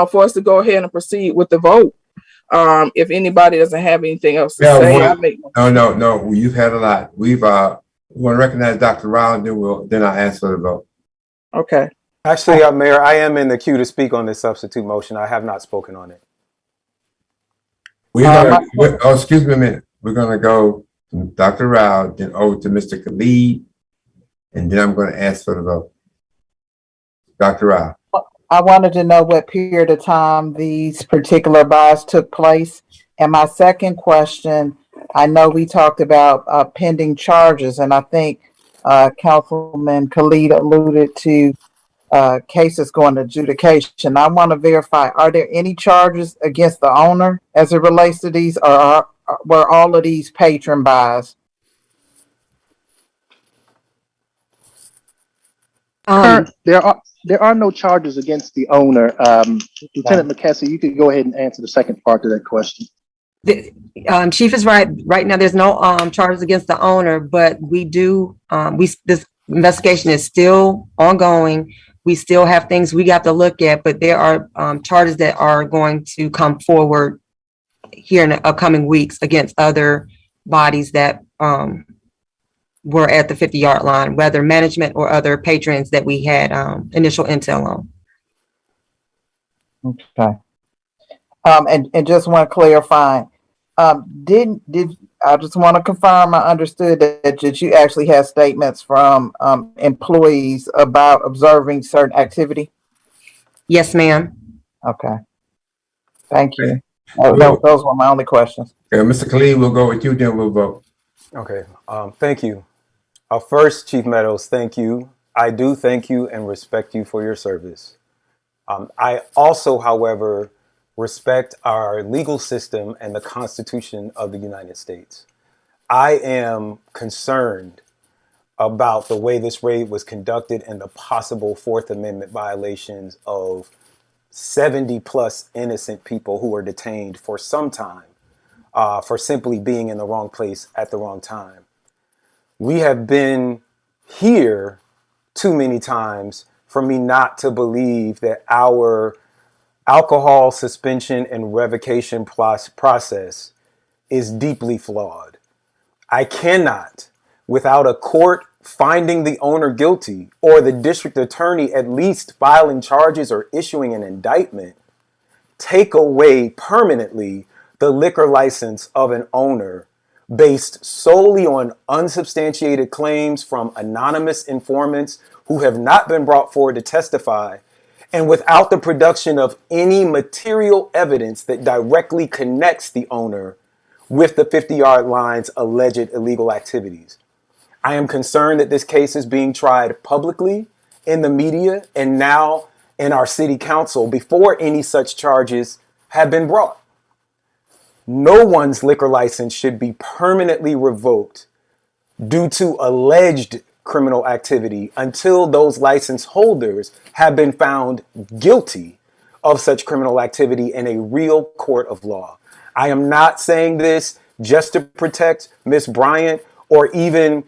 for us to go ahead and proceed with the vote. If anybody doesn't have anything else to say, No. You've had a lot. We want to recognize Dr. Rowell, then I'll ask for the vote. Okay. Actually, Mayor, I am in the queue to speak on this substitute motion. I have not spoken on it. Excuse me a minute. We're going to go to Dr. Rowell, then over to Mr. Khalid, and then I'm going to ask for the vote. Dr. Rowell. I wanted to know what period of time these particular buys took place. And my second question, I know we talked about pending charges, and I think Councilman Khalid alluded to cases going to adjudication. I want to verify, are there any charges against the owner as it relates to these, or were all of these patron buys? There are no charges against the owner. Lieutenant McKessie, you could go ahead and answer the second part of that question. Chief is right. Right now, there's no charges against the owner, but we do. This investigation is still ongoing. We still have things we got to look at, but there are charges that are going to come forward here in the upcoming weeks against other bodies that were at the 50-yard line, whether management or other patrons that we had initial intel on. Okay. And just want to clarify, I just want to confirm I understood that you actually had statements from employees about observing certain activity? Yes, ma'am. Okay. Thank you. Those were my only questions. Okay, Mr. Khalid, we'll go with you, then we'll vote. Okay. Thank you. First, Chief Meadows, thank you. I do thank you and respect you for your service. I also, however, respect our legal system and the Constitution of the United States. I am concerned about the way this raid was conducted and the possible Fourth Amendment violations of 70 plus innocent people who were detained for some time for simply being in the wrong place at the wrong time. We have been here too many times for me not to believe that our alcohol suspension and revocation process is deeply flawed. I cannot, without a court finding the owner guilty or the district attorney at least filing charges or issuing an indictment, take away permanently the liquor license of an owner based solely on unsubstantiated claims from anonymous informants who have not been brought forward to testify, and without the production of any material evidence that directly connects the owner with the 50-yard line's alleged illegal activities. I am concerned that this case is being tried publicly in the media and now in our city council before any such charges have been brought. No one's liquor license should be permanently revoked due to alleged criminal activity until those license holders have been found guilty of such criminal activity in a real court of law. I am not saying this just to protect Ms. Bryant or even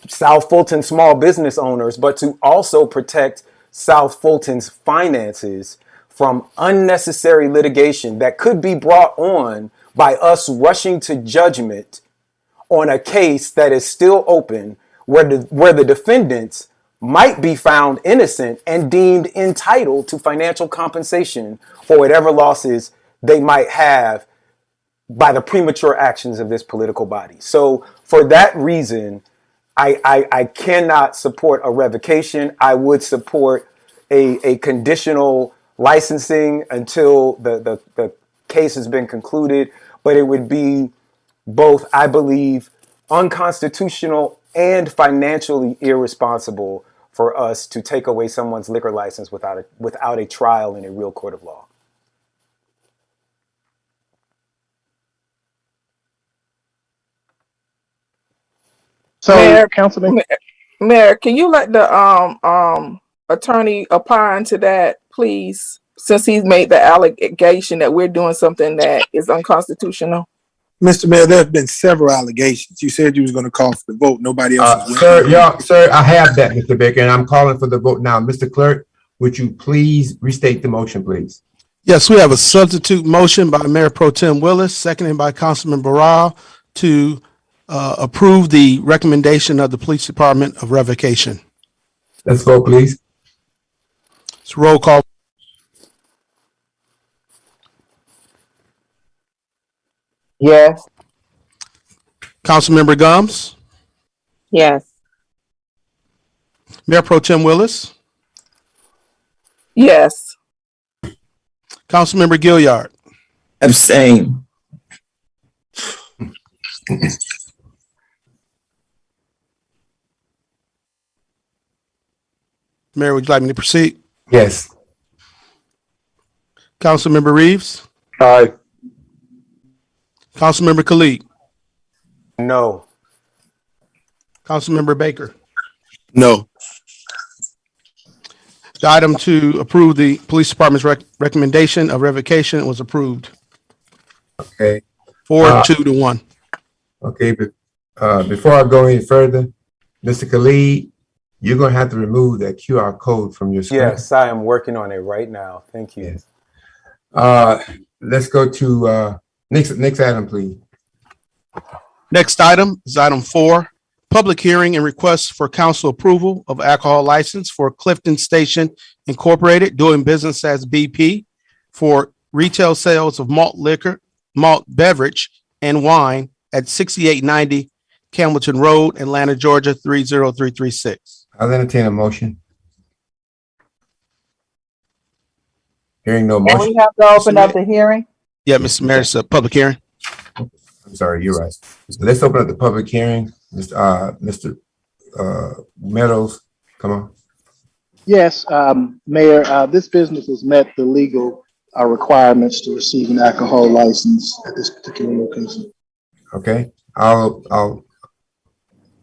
South Fulton small business owners, but to also protect South Fulton's finances from unnecessary litigation that could be brought on by us rushing to judgment on a case that is still open where the defendants might be found innocent and deemed entitled to financial compensation for whatever losses they might have by the premature actions of this political body. So for that reason, I cannot support a revocation. I would support a conditional licensing until the case has been concluded, but it would be both, I believe, unconstitutional and financially irresponsible for us to take away someone's liquor license without a trial in a real court of law. So, Mayor, Councilman, Mayor, can you let the attorney opine to that, please? Since he's made the allegation that we're doing something that is unconstitutional. Mr. Mayor, there have been several allegations. You said you was going to call for the vote. Nobody else is Sir, I have that, Mr. Baker, and I'm calling for the vote now. Mr. Clerk, would you please restate the motion, please? Yes, we have a substitute motion by Mayor Pro Tem Willis, seconded by Councilman Barral to approve the recommendation of the Police Department of revocation. Let's vote, please. It's roll call. Yes. Councilmember Gumbs, Yes. Mayor Pro Tem Willis, Yes. Councilmember Gilliard, Abstain. Mayor, would you like me to proceed? Yes. Councilmember Reeves, Aye. Councilmember Khalid, No. Councilmember Baker. No. The item to approve the Police Department's recommendation of revocation was approved. Okay. 4-2-1. Okay, but before I go any further, Mr. Khalid, you're gonna have to remove that QR code from your screen. Yes, I am working on it right now. Thank you. Yes. Let's go to next item, please. Next item is item 4, public hearing and request for council approval of alcohol license for Clifton Station Incorporated, doing business as BP, for retail sales of malt liquor, malt beverage, and wine at 6890 Campbellton Road, Atlanta, Georgia 30336. I'll entertain a motion. Hearing no And motion. we have to open up the hearing? Yeah, Mr. Mayor, it's a public hearing. I'm sorry, you're right. So let's open up the public hearing. Mr. Meadows, come on. yes, Mayor, this business has met the legal requirements to receive an alcohol license at this particular location. Okay, I'll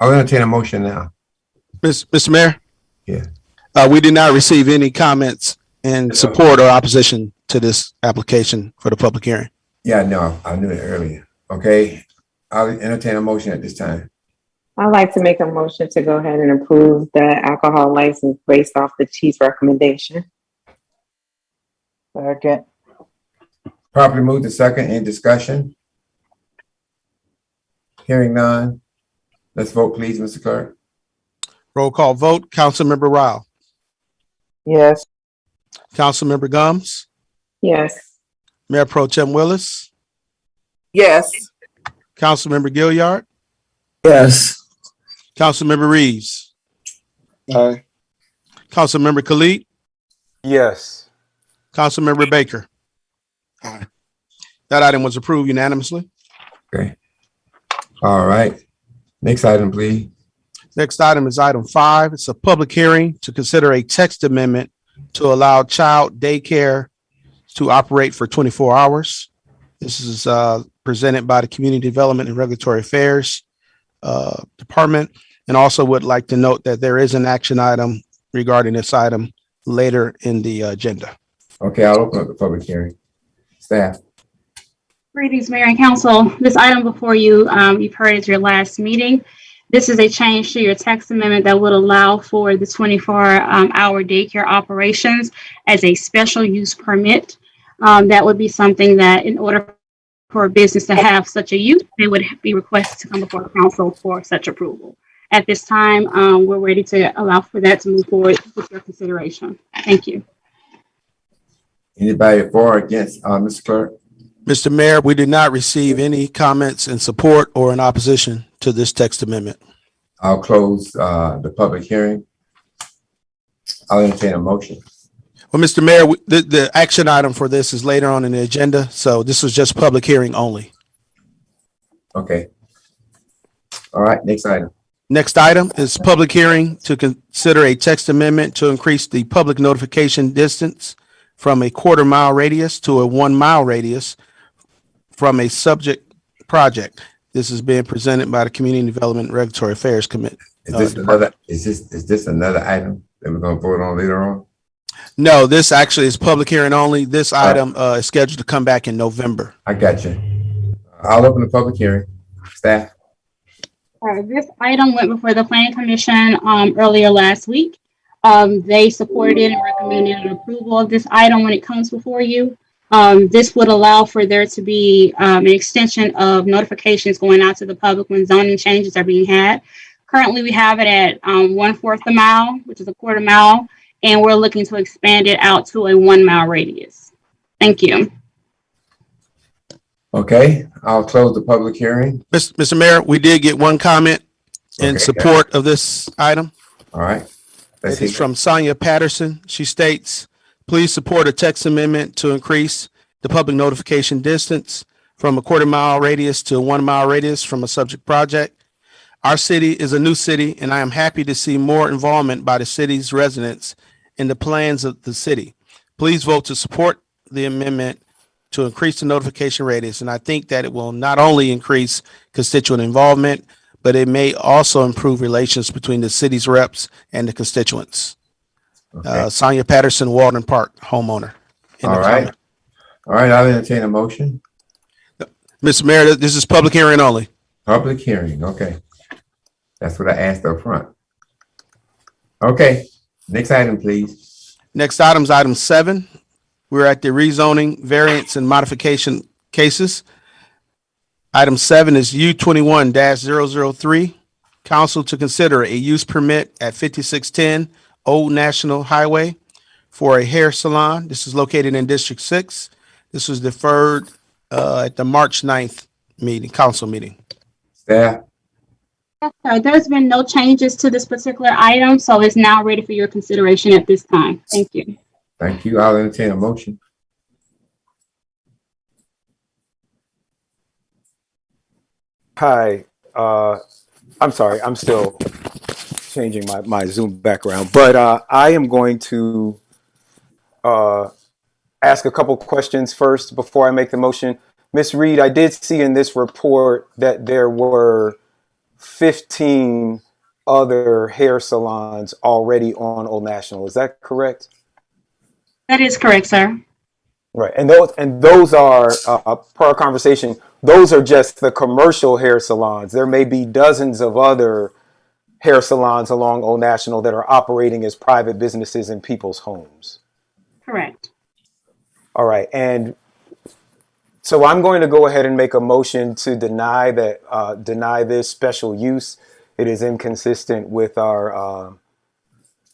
entertain a motion now. Mr. Mayor? Yeah. We did not receive any comments in support or opposition to this application for the public hearing. Yeah, no, I knew it earlier. Okay, I'll entertain a motion at this time. I'd like to make a motion to go ahead and approve the alcohol license based off the chief's recommendation. Second. Properly moved to second, in discussion. Hearing none. Let's vote, please, Mr. Clerk. Roll call vote. Councilmember Rowell, Yes. Councilmember Gumbs, Yes. Mayor Pro Tem Willis, Yes. Councilmember Gilliard, Yes. Councilmember Reeves, Aye. Councilmember Khalid, Yes. Councilmember Baker. Aye. That item was approved unanimously. Okay. All right. Next item, please. Next item is item 5. It's a public hearing to consider a text amendment to allow child daycare to operate for 24 hours. This is presented by the Community Development and Regulatory Affairs Department. And also would like to note that there is an action item regarding this item later in the agenda. Okay, I'll open up the public hearing. Staff. Greetings, Mayor and Council. This item before you, you've heard is your last meeting. This is a change to your text amendment that would allow for the 24-hour daycare operations as a special use permit. That would be something that in order for a business to have such a use, they would be requested to come before the council for such approval. At this time, we're ready to allow for that to move forward with your consideration. Thank you. Anybody for or against, Mr. Clerk? Mr. Mayor, we did not receive any comments in support or in opposition to this text amendment. I'll close the public hearing. I'll entertain a motion. Well, Mr. Mayor, the action item for this is later on in the agenda, so this was just public hearing only. Okay. All right, next item. Next item is public hearing to consider a text amendment to increase the public notification distance from a 1/4 mile radius to a 1 mile radius from a subject project. This is being presented by the Community Development and Regulatory Affairs Committee. Is this another item that we're gonna vote on later on? No, this actually is public hearing only. This item is scheduled to come back in November. I got you. I'll open the public hearing. Staff. This item went before the Planning Commission earlier last week. They supported and recommended an approval of this item when it comes before you. This would allow for there to be an extension of notifications going out to the public when zoning changes are being had. Currently, we have it at 1/4 a mile, which is a quarter mile, and we're looking to expand it out to a 1 mile radius. Thank you. Okay, I'll close the public hearing. Mr. Mayor, we did get one comment in support of this item. All right. It is from Sonia Patterson. She states, please support a text amendment to increase the public notification distance from a quarter mile radius to a 1 mile radius from a subject project. Our city is a new city, and I am happy to see more involvement by the city's residents in the plans of the city. Please vote to support the amendment to increase the notification radius. And I think that it will not only increase constituent involvement, but it may also improve relations between the city's reps and the constituents. Sonia Patterson, Walden Park homeowner. All right. All right, I'll entertain a motion. Mr. Mayor, this is public hearing only. Public hearing, okay. That's what I asked up front. Okay, next item, please. Next item is item 7. We're at the rezoning, variance, and modification cases. Item 7 is U21-003. Council to consider a use permit at 5610 Old National Highway for a hair salon. This is located in District 6. This was deferred at the March 9th meeting, council meeting. Staff. Yes, sir. There's been no changes to this particular item, so it's now ready for your consideration at this time. Thank you. Thank you. I'll entertain a motion. Hi, I'm sorry, I'm still changing my Zoom background, but I am going to ask a couple questions first before I make the motion. Ms. Reed, I did see in this report that there were 15 other hair salons already on Old National. Is that correct? That is correct, sir. Right, and those are per our conversation. Those are just the commercial hair salons. There may be dozens of other hair salons along Old National that are operating as private businesses in people's homes. Correct. All right, and so I'm going to go ahead and make a motion to deny this special use. It is inconsistent with our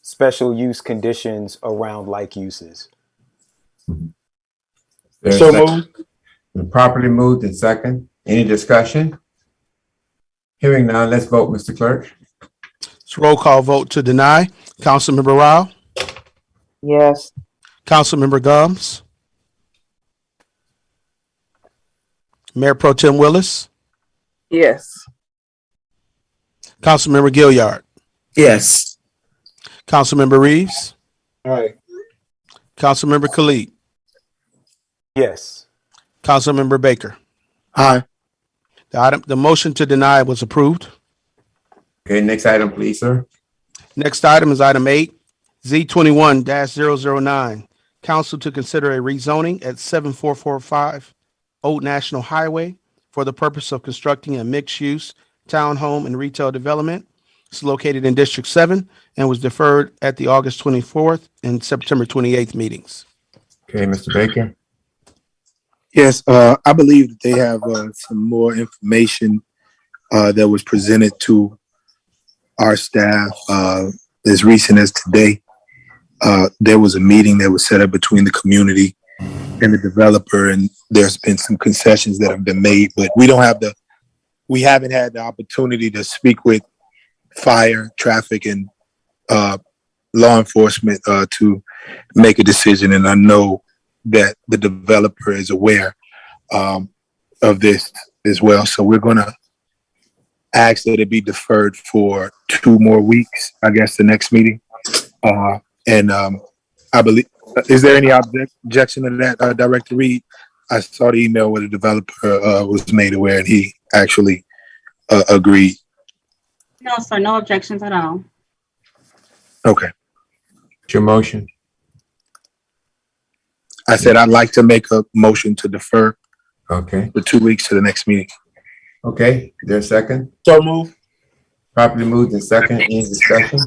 special use conditions around like uses. So moved. Properly moved and second. Any discussion? Hearing none, let's vote, Mr. Clerk. It's roll call vote to deny. Councilmember Rowell, Yes. Councilmember Gumbs, Mayor Pro Tem Willis, Yes. Councilmember Gilliard, Yes. Councilmember Reeves, Aye. Councilmember Khalid, Yes. Councilmember Baker. Aye. The motion to deny was approved. Okay, next item, please, sir. Next item is item 8, Z21-009. Council to consider a rezoning at 7445 Old National Highway for the purpose of constructing a mixed-use townhome and retail development. It's located in District 7 and was deferred at the August 24th and September 28th meetings. Okay, Mr. Baker. Yes, I believe that they have some more information that was presented to our staff as recent as today. There was a meeting that was set up between the community and the developer, and there's been some concessions that have been made, but we haven't had the opportunity to speak with fire, traffic, and law enforcement to make a decision. And I know that the developer is aware of this as well. So we're going to ask that it be deferred for 2 more weeks, I guess, the next meeting. I believe, is there any objection to that, Director Reed? I saw the email where the developer was made aware, and he actually agreed. No, sir, no objections at all. Okay. What's your motion? I said I'd like to make a motion to defer Okay. for 2 weeks to the next meeting. Okay, is there a second? So move. Properly moved in second, any discussion?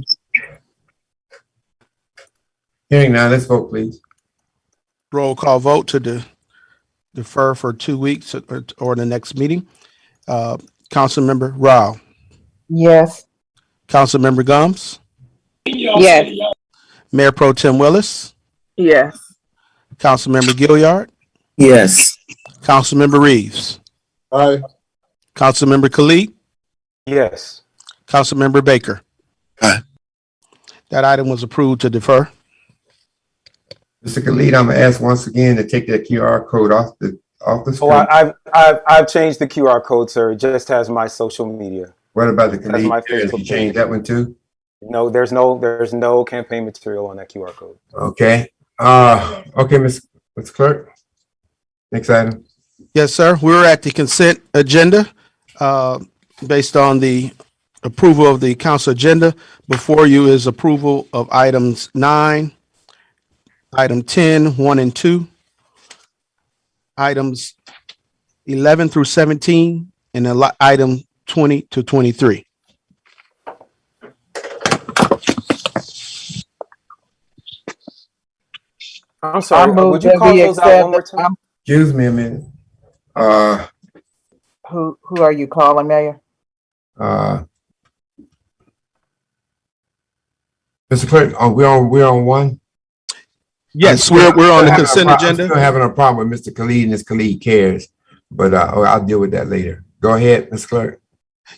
Hearing now, let's vote, please. Roll call vote to defer for 2 weeks or the next meeting. Councilmember Rowell, Yes. Councilmember Gumbs, Yes. Mayor Pro Tem Willis, Yes. Councilmember Gilliard, Yes. Councilmember Reeves, Aye. Councilmember Khalid, Yes. Councilmember Baker. Aye. That item was approved to defer. Mr. Khalid, I'm gonna ask once again to take that QR code off the Oh, screen. I've changed the QR code, sir. It just has my social media. What about the That's my Khalid? Facebook You changed page. that one too? No, there's no campaign material on that QR code. Okay. Okay, Mr. Clerk. Next item. Yes, sir. We're at the consent agenda, based on the approval of the council agenda. Before you is approval of items 9, item 10, 1 and 2, items 11 through 17, and item 20 to 23. I'm sorry. move Would you that call we those out accept one more time? Excuse me a minute. Who are you calling, Mayor? Mr. Clerk, we're on one? Yes, we're on the consent I'm agenda. still having a problem with Mr. Khalid and his Khalid cares, but I'll deal with that later. Go ahead, Mr. Clerk.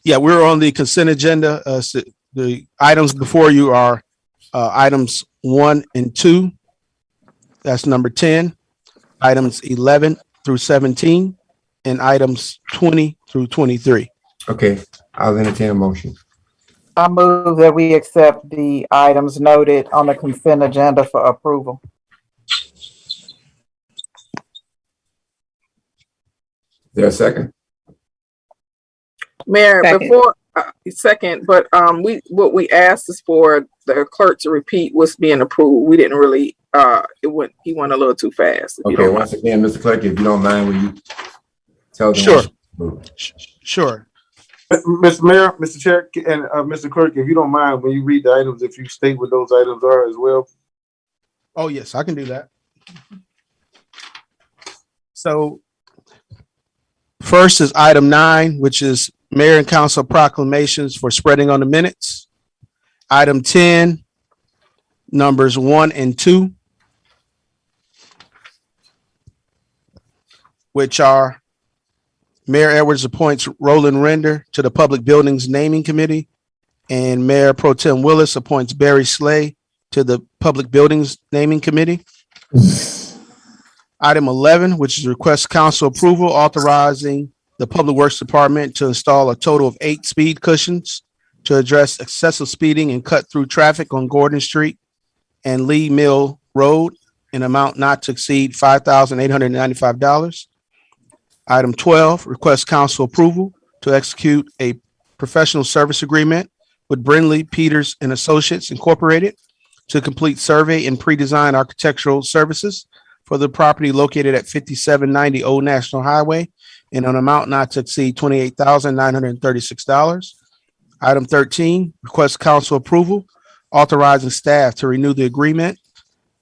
Yeah, we're on the consent agenda. So the items before you are items 1 and 2. That's number 10. Items 11 through 17, and items 20 through 23. Okay, I'll entertain a motion. I move that we accept the items noted on the consent agenda for approval. Is there a second? Mayor, Second. before second, but what we asked is for the clerk to repeat what's being approved. We didn't really he went a little too fast. if you Okay, don't once again, Mr. Clerk, if you don't mind, will you tell them? Sure. what- Sure. Mr. Mayor, Mr. Chair, and Mr. Clerk, if you don't mind, when you read the items, if you state what those items are as well. Oh, yes, I can do that. So first is item 9, which is mayor and council proclamations for spreading on the minutes. Item 10, numbers 1 and 2, which are Mayor Edwards appoints Roland Render to the Public Buildings Naming Committee, and Mayor Pro Tem Willis appoints Barry Slay to the Public Buildings Naming Committee. Item 11, which is request council approval authorizing the Public Works Department to install a total of 8 speed cushions to address excessive speeding and cut through traffic on Gordon Street and Lee Mill Road in amount not to exceed $5,895. Item 12, request council approval to execute a professional service agreement with Brindley, Peters and Associates Incorporated to complete survey and pre-design architectural services for the property located at 5790 Old National Highway in an amount not to exceed $28,936. Item 13, request council approval authorizing staff to renew the agreement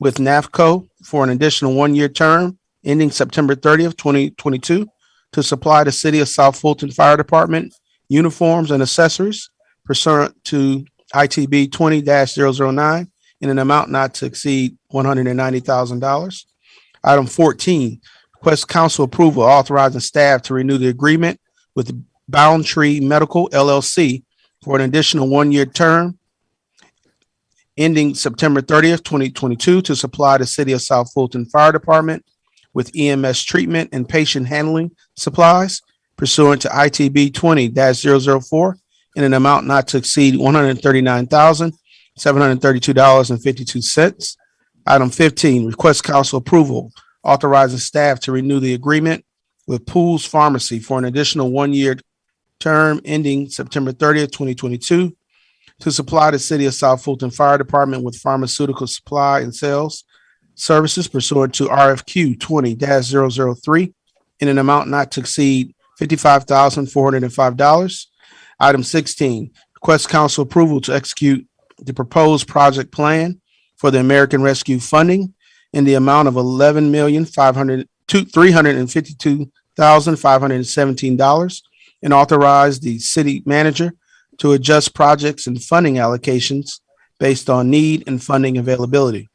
with NAFCO for an additional 1-year term ending September 30th, 2022 to supply the City of South Fulton Fire Department uniforms and accessories pursuant to ITB 20-009 in an amount not to exceed $190,000. Item 14, request council approval authorizing staff to renew the agreement with Boundtree Medical LLC for an additional 1-year term ending September 30th, 2022 to supply the City of South Fulton Fire Department with EMS treatment and patient handling supplies pursuant to ITB 20-004 in an amount not to exceed $139,732.52. Item 15, request council approval authorizing staff to renew the agreement with Pools Pharmacy for an additional 1-year term ending September 30th, 2022, to supply the City of South Fulton Fire Department with pharmaceutical supply and sales services pursuant to RFQ 20-003 in an amount not to exceed $55,405. Item 16, request council approval to execute the proposed project plan for the American Rescue Funding in the amount of $352,517 and authorize the city manager to adjust projects and funding allocations based on need and funding availability.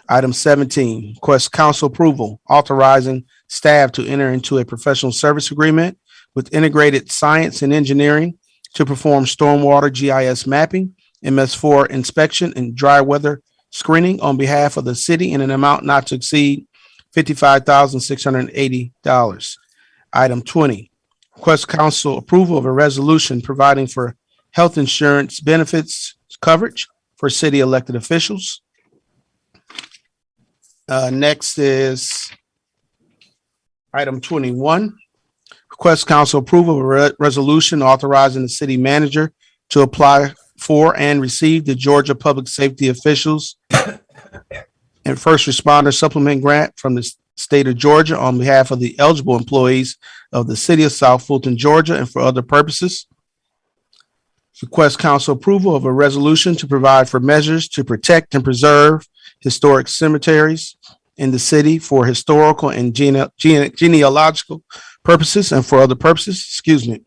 Item 17, request council approval authorizing staff to enter into a professional service agreement with Integrated Science and Engineering to perform stormwater GIS mapping, MS4 inspection, and dry weather screening on behalf of the city in an amount not to exceed $55,680. Item 20, request council approval of a resolution providing for health insurance benefits coverage for city elected officials. Next is item 21. Request council approval of a resolution authorizing the city manager to apply for and receive the Georgia Public Safety Officials and First Responder Supplement Grant from the state of Georgia on behalf of the eligible employees of the City of South Fulton, Georgia, and for other purposes. Request council approval of a resolution to provide for measures to protect and preserve historic cemeteries in the city for historical and genealogical purposes and for other purposes. Excuse me.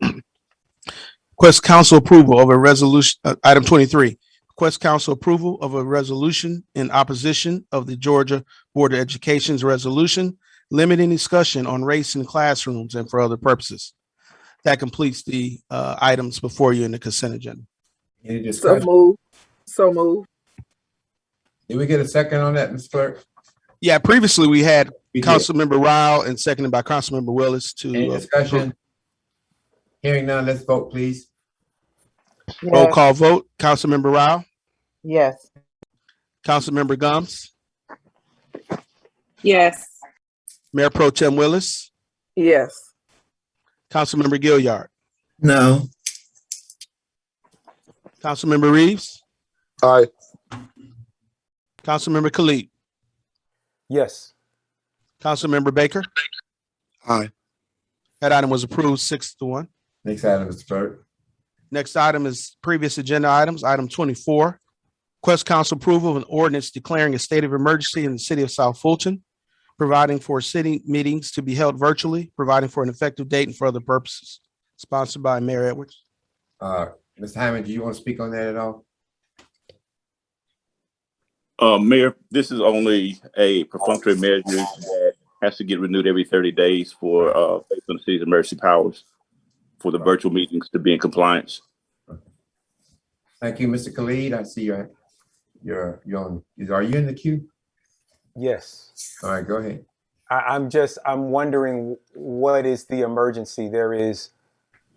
Request council approval of a resolution, item 23. Request council approval of a resolution in opposition of the Georgia Board of Education's resolution limiting discussion on race in classrooms and for other purposes. That completes the items before you in the consent agenda. Any So discussion? move. So move. Did we get a second on that, Mr. Clerk? Yeah, previously we had We did. Councilmember Rowell and seconded by Councilmember Willis Any to discussion? Hearing none, let's vote, please. roll Yes. call vote. Councilmember Rowell, Yes. Councilmember Gumbs, Yes. Mayor Pro Tem Willis, Yes. Councilmember Gilliard, No. Councilmember Reeves, Aye. Councilmember Khalid, Yes. Councilmember Baker. Aye. That item was approved 6-1. Next item, Mr. Clerk. Next item is previous agenda items. Item 24. Request council approval of an ordinance declaring a state of emergency in the city of South Fulton, providing for city meetings to be held virtually, providing for an effective date and for other purposes. Sponsored by Mayor Edwards. Mr. Hammond, do you want to speak on that at all? Mayor, this is only a perfunctory measure that has to get renewed every 30 days for based on the city's emergency powers for the virtual meetings to be in compliance. Thank you, Mr. Khalid. I see you're on. Are you in the queue? Yes. All right, go ahead. I'm wondering what is the emergency? There is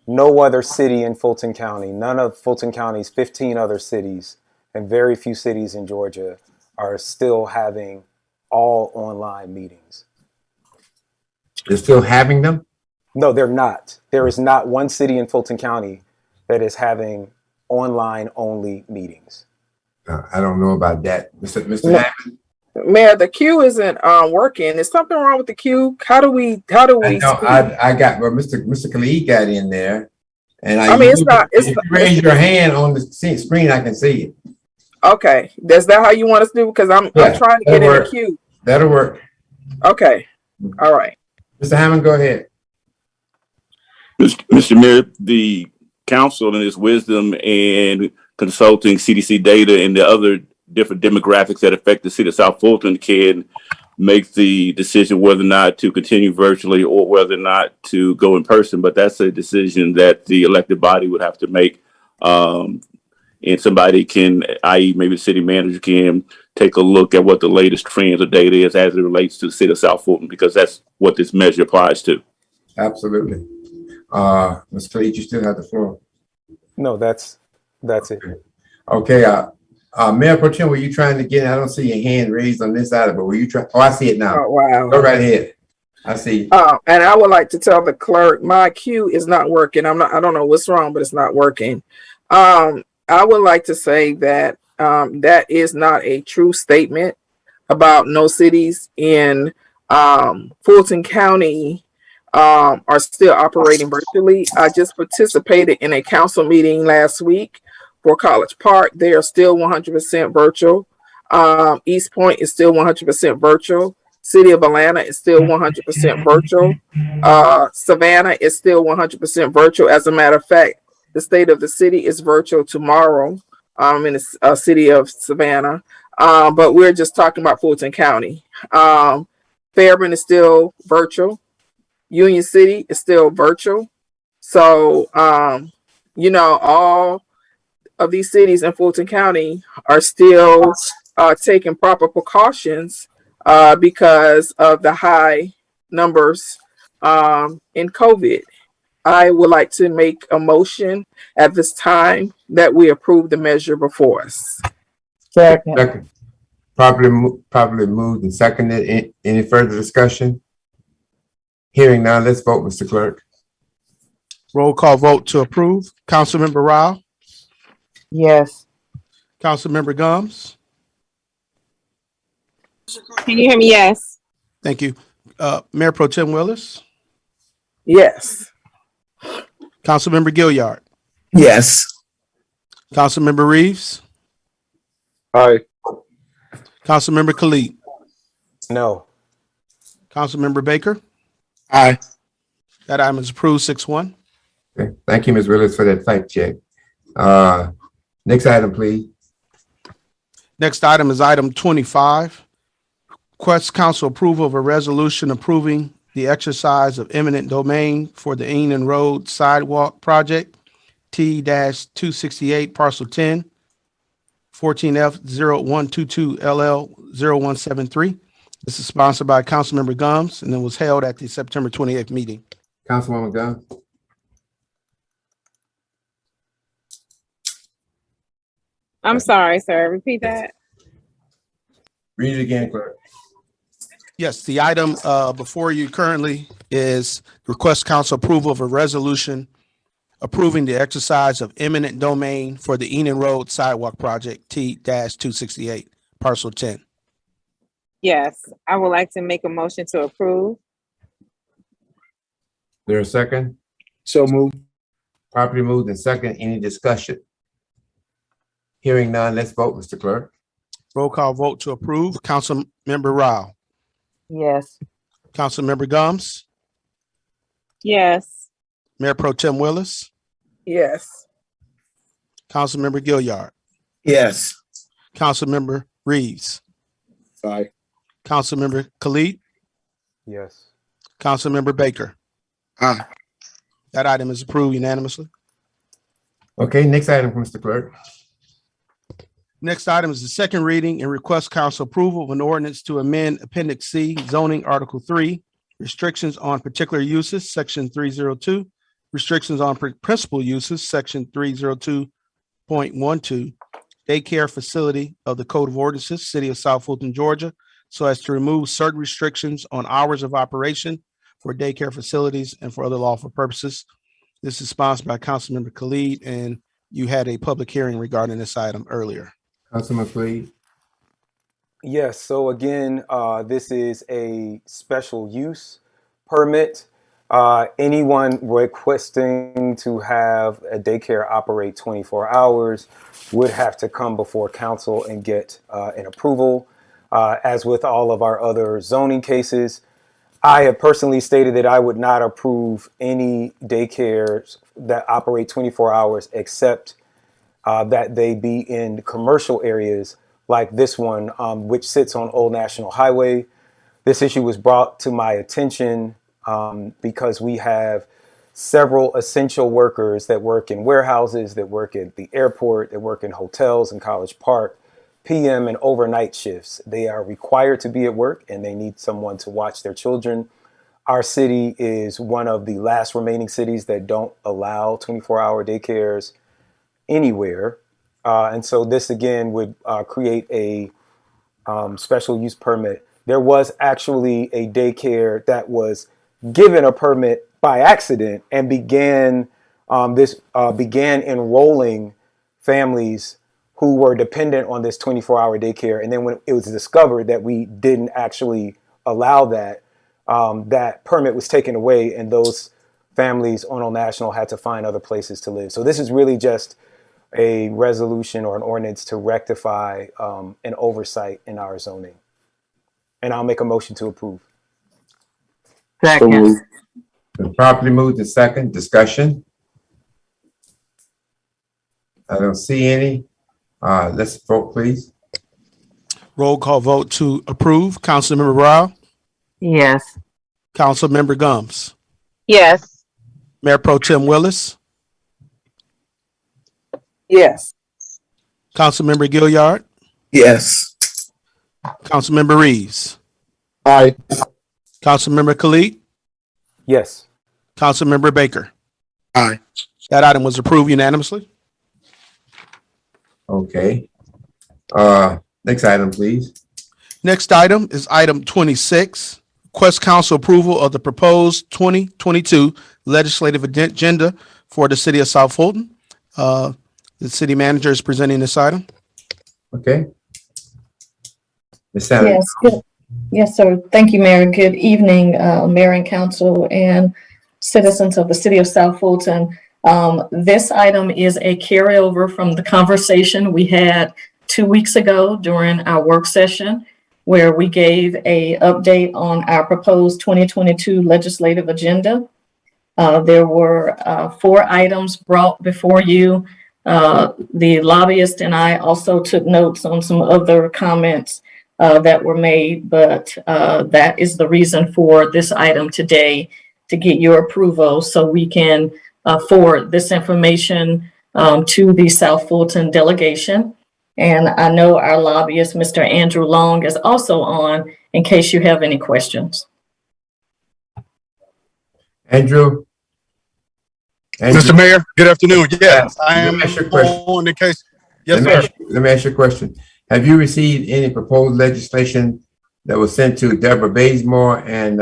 no other city in Fulton County, none of Fulton County's 15 other cities, and very few cities in Georgia are still having all online meetings. They're still having them? No, they're not. There is not one city in Fulton County that is having online only meetings. I don't know about that. Mr. No. Hammond? Mayor, the queue isn't working. Is something wrong with the queue? How do we I know, speak? I got, well, Mr. Khalid got in there. And I mean, it's not, if you raise your hand on the screen, I can see it. okay. Is that how you want us to do? Because I'm trying to get in the queue. That'll work. Okay. All right. Mr. Hammond, go ahead. Mr. Mayor, the council in its wisdom and consulting CDC data and the other different demographics that affect the city of South Fulton can make the decision whether or not to continue virtually or whether or not to go in person. But that's a decision that the elected body would have to make. And somebody can, i.e. maybe the city manager can take a look at what the latest trends or data is as it relates to the city of South Fulton, because that's what this measure applies to. Absolutely. Mr. Khalid, you still have the floor. No, that's it. Okay. Mayor Pro Tem, were you trying to get, I don't see your hand raised on this side, but were you trying? Oh, I see it now. Oh, wow. Go right ahead. I see. And I would like to tell the clerk, my queue is not working. I don't know what's wrong, but it's not working. I would like to say that that is not a true statement about no cities in Fulton County are still operating virtually. I just participated in a council meeting last week for College Park. They are still 100% virtual. East Point is still 100% virtual. City of Atlanta is still 100% virtual. Savannah is still 100% virtual. As a matter of fact, the state of the city is virtual tomorrow in the city of Savannah. But we're just talking about Fulton County. Fairburn is still virtual. Union City is still virtual. So, all of these cities in Fulton County are still taking proper precautions because of the high numbers in COVID. I would like to make a motion at this time that we approve the measure before us. Second. Properly moved and seconded. Any further discussion? Hearing none, let's vote, Mr. Clerk. Roll call vote to approve. Councilmember Rowell, Yes. Councilmember Gumbs. Can you hear me? Yes. Thank you. Mayor Pro Tem Willis, Yes. Councilmember Gilliard, Yes. Councilmember Reeves, Aye. Councilmember Khalid, No. Councilmember Baker. Aye. That item is approved 6-1. Okay. Thank you, Ms. Willis, for that fact check. Next item, please. Next item is item 25. Request council approval of a resolution approving the exercise of eminent domain for the Enon Road Sidewalk Project, T-268 Parcel 10, 14F0122 LL0173. This is sponsored by Councilmember Gumbs and it was held at the September 28th meeting. Councilwoman Gumbs. I'm sorry, sir. Repeat that. Read it again, clerk. Yes, the item before you currently is request council approval of a resolution approving the exercise of eminent domain for the Enon Road Sidewalk Project, T-268 Parcel 10. Yes, I would like to make a motion to approve. There a second? So moved. Properly moved and second. Any discussion? Hearing none, let's vote, Mr. Clerk. Roll call vote to approve. Councilmember Rowell, Yes. Councilmember Gumbs, Yes. Mayor Pro Tem Willis, Yes. Councilmember Gilliard, Yes. Councilmember Reeves, Aye. Councilmember Khalid, Yes. Councilmember Baker. Aye. That item is approved unanimously. Okay, next item, Mr. Clerk. Next item is the second reading and request council approval of an ordinance to amend Appendix C zoning Article 3, restrictions on particular uses, Section 302, restrictions on principal uses, Section 302.12, daycare facility of the Code of Ordinances, City of South Fulton, Georgia, so as to remove certain restrictions on hours of operation for daycare facilities and for other lawful purposes. This is sponsored by Councilmember Khalid, and you had a public hearing regarding this item earlier. Councilman Khalid. Yes, so again, this is a special use permit. Anyone requesting to have a daycare operate 24 hours would have to come before council and get an approval. As with all of our other zoning cases, I have personally stated that I would not approve any daycares that operate 24 hours except that they be in commercial areas like this one, which sits on Old National Highway. This issue was brought to my attention because we have several essential workers that work in warehouses, that work at the airport, that work in hotels and College Park, PM and overnight shifts. They are required to be at work and they need someone to watch their children. Our city is one of the last remaining cities that don't allow 24-hour daycares anywhere. And so this again would create a special use permit there was actually a daycare that was given a permit by accident and began enrolling families who were dependent on this 24-hour daycare. And then when it was discovered that we didn't actually allow that, that permit was taken away, and those families on Old National had to find other places to live. So this is really just a resolution or an ordinance to rectify an oversight in our zoning. And I'll make a motion to approve. Second. Been properly moved to second. Discussion? I don't see any. Let's vote, please. Roll call vote to approve. Councilmember Rowell, Yes. Councilmember Gumbs, Yes. Mayor Pro Tem Willis, Yes. Councilmember Gilliard, Yes. Councilmember Reeves, Aye. Councilmember Khalid, Yes. Councilmember Baker. Aye. That item was approved unanimously. Okay. Next item, please. Next item is item 26. Request council approval of the proposed 2022 legislative agenda for the city of South Fulton. The city manager is presenting this item. Okay. Ms. Sally. Yes, good. Yes, sir. Thank you, Mayor. Good evening, Mayor and Council and citizens of the City of South Fulton. This item is a carryover from the conversation we had 2 weeks ago during our work session, where we gave a update on our proposed 2022 legislative agenda. There were 4 items brought before you. The lobbyist and I also took notes on some other comments that were made, but that is the reason for this item today, to get your approval so we can forward this information to the South Fulton delegation. And I know our lobbyist, Mr. Andrew Long, is also on in case you have any questions. Andrew? Mr. Mayor, good afternoon. Yes, I am Let me ask you a question. on the case. Yes, sir. Let me ask you a question. Have you received any proposed legislation that was sent to Deborah Bazemore and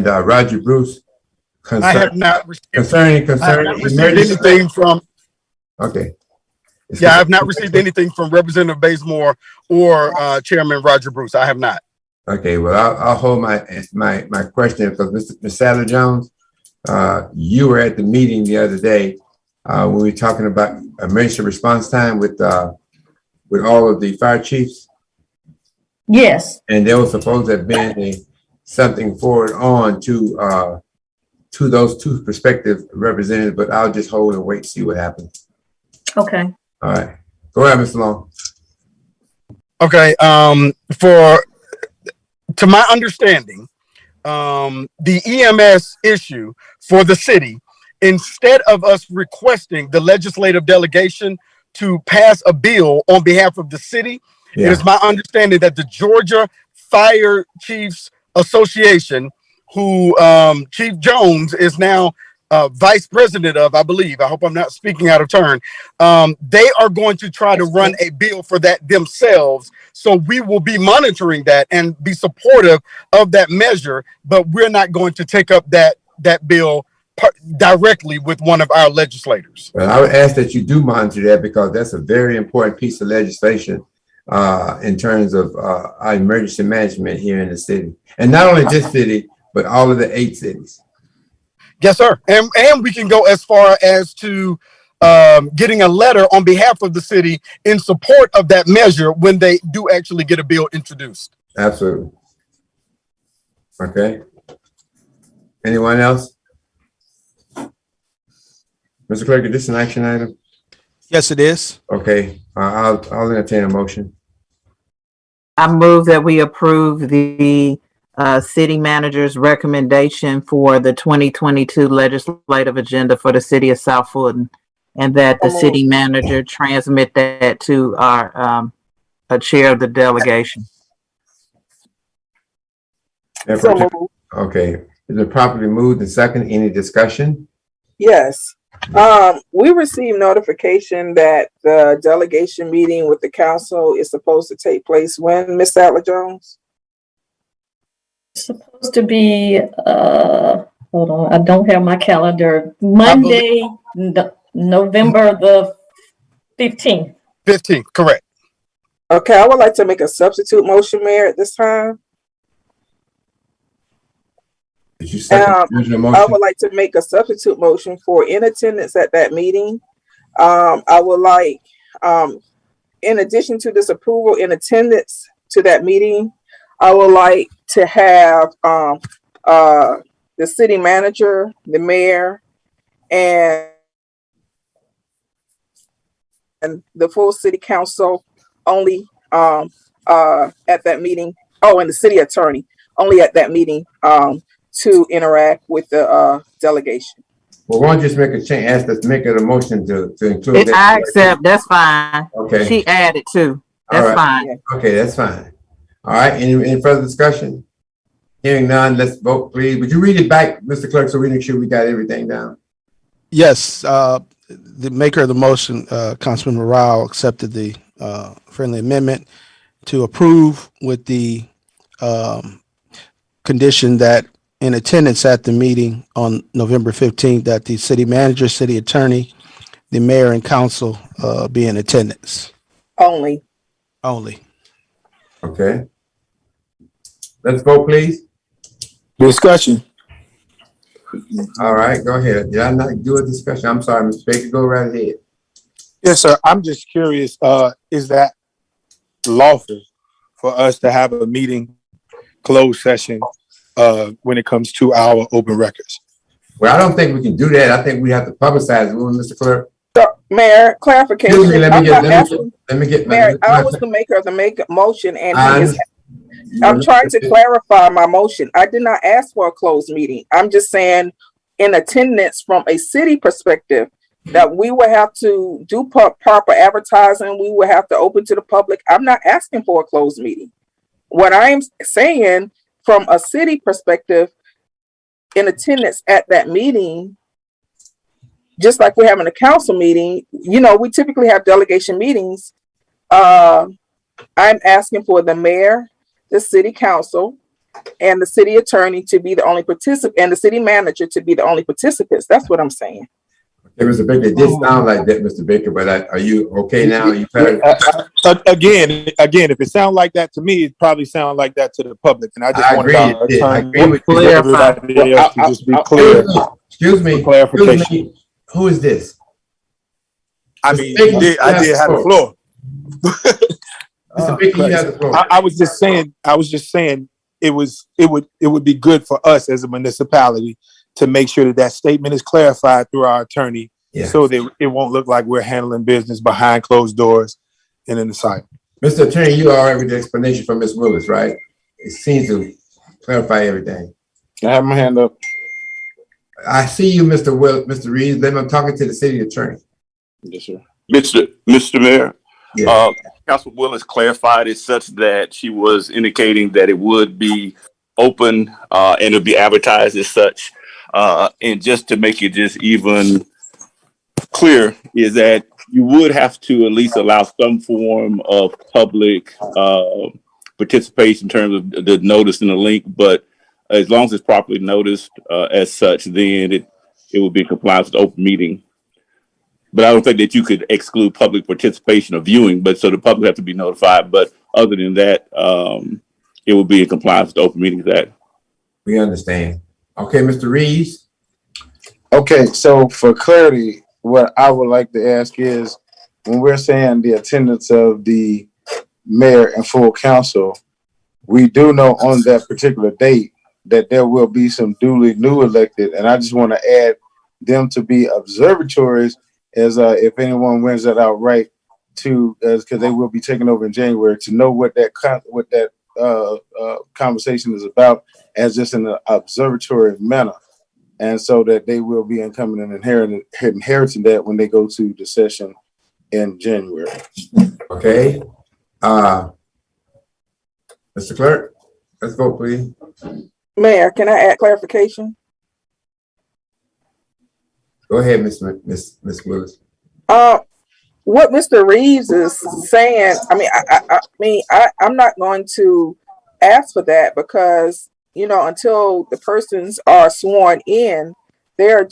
Roger Bruce? I have not received Concerning anything from. Okay. Yeah, I have not received anything from Representative Bazemore or Chairman Roger Bruce. I have not. Okay, well, I'll hold my question because Ms. Sadler Jones, you were at the meeting the other day when we were talking about emergency response time with all of the fire chiefs. Yes. And there was supposed to have been something forward on to those 2 prospective representatives, but I'll just hold and wait to see what happens. Okay. All right, go ahead, Mr. Long. Okay, to my understanding, the EMS issue for the city, instead of us requesting the legislative delegation to pass a bill on behalf of the city, it is my understanding that the Georgia Fire Chiefs Association, who Chief Jones is now vice president of, I believe, I hope I'm not speaking out of turn, they are going to try to run a bill for that themselves. So we will be monitoring that and be supportive of that measure, but we're not going to take up that bill directly with one of our legislators. Well, I would ask that you do monitor that because that's a very important piece of legislation in terms of our emergency management here in the city. And not only this city, but all of the 8 cities. Yes, sir. And we can go as far as to getting a letter on behalf of the city in support of that measure when they do actually get a bill introduced. Absolutely. Okay. Anyone else? Mr. Clerk, is this an action item? Yes, it is. Okay, I'll entertain a motion. I move that we approve the city manager's recommendation for the 2022 legislative agenda for the city of South Fulton, and that the city manager transmit that to our chair of the delegation. Okay, is it properly moved and second? Any discussion? Yes. We received notification that the delegation meeting with the council is supposed to take place when, Ms. Sadler Jones? supposed to be, hold on, I don't have my calendar. Monday, November the 15th. 15th, correct. Okay, I would like to make a substitute motion, Mayor, at this time. Did you second the original I motion? would like to make a substitute motion for in attendance at that meeting. I would like, in addition to this approval, in attendance to that meeting, I would like to have the city manager, the mayor, and the full city council only at that meeting. Oh, and the city attorney only at that meeting to interact with the delegation. Well, why don't you just make a change, ask us to make it a motion to include that? I accept, that's fine. Okay. She added too. All That's right. fine. Okay, that's fine. All right, any further discussion? Hearing none, let's vote, please. Would you read it back, Mr. Clerk, so we make sure we got everything down? Yes, the maker of the motion, Councilman Rowell, accepted the friendly amendment to approve with the condition that in attendance at the meeting on November 15th, that the city manager, city attorney, the mayor and council be in attendance. Only. Okay. Let's vote, please. Discussion. All right, go ahead. Did I not do a discussion? I'm sorry, Mr. Baker, go right ahead. Yes, sir. I'm just curious, is that lawful for us to have a meeting closed session when it comes to our open records? Well, I don't think we can do that. I think we have to publicize it, Mr. Clerk. Mayor, clarification. Excuse me, let me get Mayor, I was the maker of the motion, and I'm trying to clarify my motion. I did not ask for a closed meeting. I'm just saying, in attendance from a city perspective, that we will have to do proper advertising. We will have to open to the public. I'm not asking for a closed meeting. What I'm saying from a city perspective, in attendance at that meeting, just like we're having a council meeting, you know, we typically have delegation meetings. I'm asking for the mayor, the city council, and the city attorney to be the only participant, and the city manager to be the only participants. That's what I'm saying. Okay, Mr. Baker, it did sound like that, Mr. Baker, but are you okay now? Again, if it sounds like that to me, it probably sounds like that to the public, and I just want I agree with you. everybody else to just be clear. Excuse me. Clarification. Who is this? I mean, I did have the floor. Mr. Baker, you have the floor. I was just saying it would be good for us as a municipality to make sure that that statement is clarified through our attorney, so that it won't look like we're handling business behind closed doors and in the site. Mr. Attorney, you are with the explanation from Ms. Willis, right? It seems to clarify everything. I have my hand up. I see you, Mr. Reeves. Then I'm talking to the city attorney. Yes, sir. Mr. Mayor, Yeah. Council Willis clarified it such that she was indicating that it would be open and it'll be advertised as such. And just to make it just even clear is that you would have to at least allow some form of public participation in terms of the notice and the link, but as long as it's properly noticed as such, then it would be in compliance with the open meeting. But I don't think that you could exclude public participation or viewing, but so the public have to be notified. But other than that, it would be in compliance with the Open Meetings Act. We understand. Okay, Mr. Reeves. Okay, so for clarity, what I would like to ask is, when we're saying the attendance of the mayor and full council, we do know on that particular date that there will be some duly new elected, and I just want to add them to be observatories as if anyone wins that outright, to because they will be taking over in January, to know what that conversation is about as just in an observatory manner, and so that they will be incoming and inheriting that when they go to the session in January. Okay. Mr. Clerk, let's vote, please. Mayor, can I add clarification? Go ahead, Miss Willis. What Mr. Reeves is saying, I'm not going to ask for that, because until the persons are sworn in, they're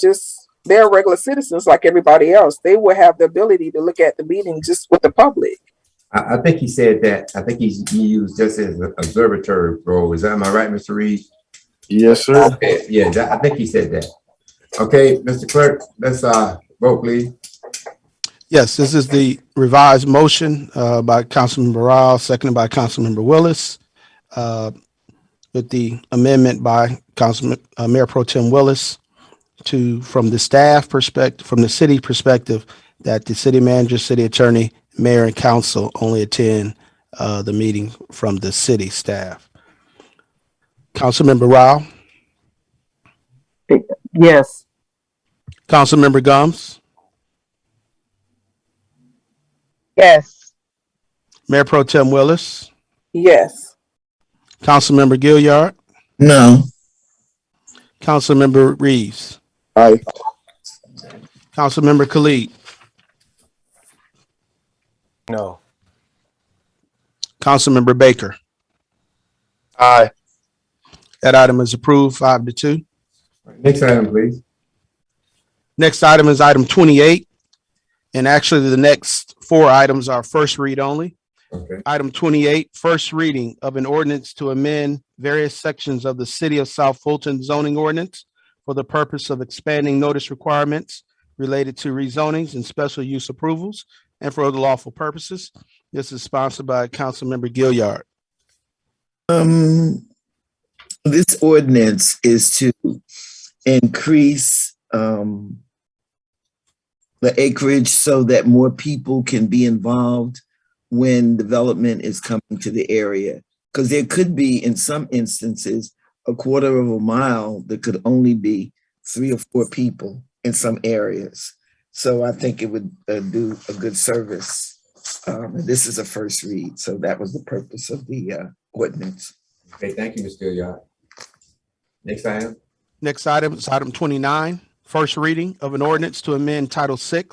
regular citizens like everybody else. They will have the ability to look at the meeting just with the public. I think he said that. I think he used just as an observatory role. Am I right, Mr. Reed? Yes, sir. Okay, yeah, I think he said that. Okay, Mr. Clerk, let's vote, please. Yes, this is the revised motion by Councilmember Rowell, seconded by Councilmember Willis, with the amendment by Councilman Mayor Pro Tem Willis from the staff perspective, from the city perspective, that the city manager, city attorney, mayor, and council only attend the meeting from the city staff. Councilmember Rowell, Yes. Councilmember Gumbs, Yes. Mayor Pro Tem Willis, Yes. Councilmember Gilliard, No. Councilmember Reeves, Aye. Councilmember Khalid, No. Councilmember Baker. Aye. That item is approved 5-2. Next item, please. Next item is item 28. And actually the next 4 items are first read only. Okay. Item 28, first reading of an ordinance to amend various sections of the City of South Fulton zoning ordinance for the purpose of expanding notice requirements related to rezonings and special use approvals and for other lawful purposes. This is sponsored by Councilmember Gilliard. This ordinance is to increase the acreage so that more people can be involved when development is coming to the area. Because there could be, in some instances, a quarter of a mile that could only be 3 or 4 people in some areas. So I think it would do a good service. This is a first read, so that was the purpose of the ordinance. Okay, thank you, Mr. Gilliard. Next item. Next item is item 29, first reading of an ordinance to amend Title VI,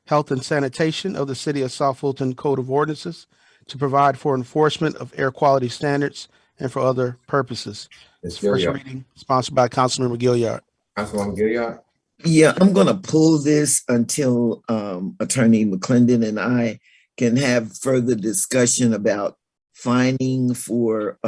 Health and Sanitation of the City of South Fulton Code of Ordinances to provide for enforcement of air quality standards and for other purposes. Ms. First Gilliard. reading sponsored by Councilmember Gilliard. Councilwoman Gilliard. Yeah, I'm going to pull this until Attorney McClendon and I can have further discussion about fining for,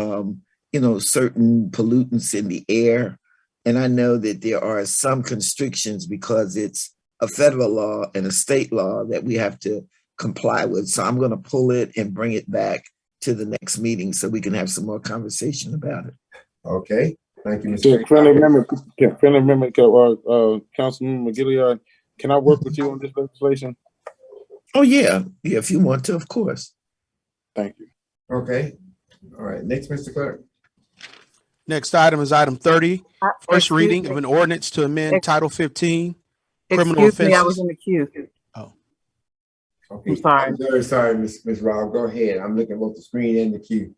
certain pollutants in the air. And I know that there are some constrictions because it's a federal law and a state law that we have to comply with. So I'm going to pull it and bring it back to the next meeting so we can have some more conversation about it. Okay, thank you, Mr. Friendly amendment, Councilman Gilliard, can I work with you on this legislation? Oh, yeah. Yeah, if you want to, of course. Thank you. Okay, all right, next, Mr. Clerk. Next item is item 30, first reading of an ordinance to amend Title 15, criminal Excuse me, I was offenses. in the queue. Okay, I'm sorry. I'm very sorry, Ms. Rao. Go ahead. I'm looking at both the screen and the queue.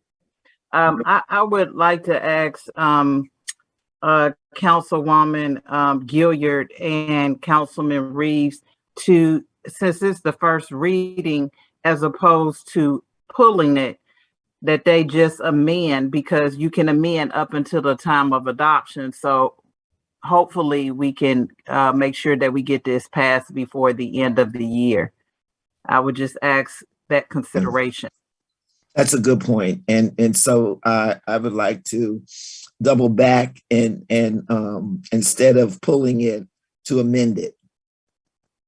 I would like to ask Councilwoman Gilliard and Councilman Reeves to, since it's the first reading, as opposed to pulling it, that they just amend, because you can amend up until the time of adoption. So hopefully we can make sure that we get this passed before the end of the year. I would just ask that consideration. That's a good point. And so I would like to double back and instead of pulling it, to amend it.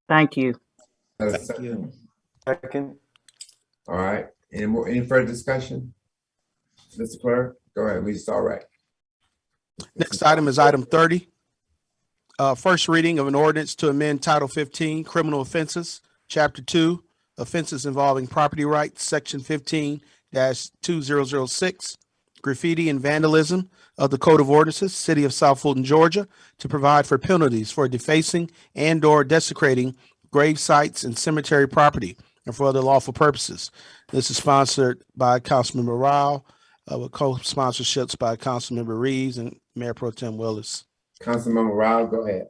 Thank you. Thank you. Second. All right, any further discussion? Mr. Clerk, go ahead, we all right. Next item is item 30, first reading of an ordinance to amend Title 15, criminal offenses, Chapter 2, offenses involving property rights, Section 15-2006, graffiti and vandalism of the Code of Ordinances, City of South Fulton, Georgia, to provide for penalties for defacing and/or desecrating grave sites and cemetery property and for other lawful purposes. This is sponsored by Councilmember Rowell, with co-sponsorships by Councilmember Reeves and Mayor Pro Tem Willis. Councilmember Rowell, go ahead.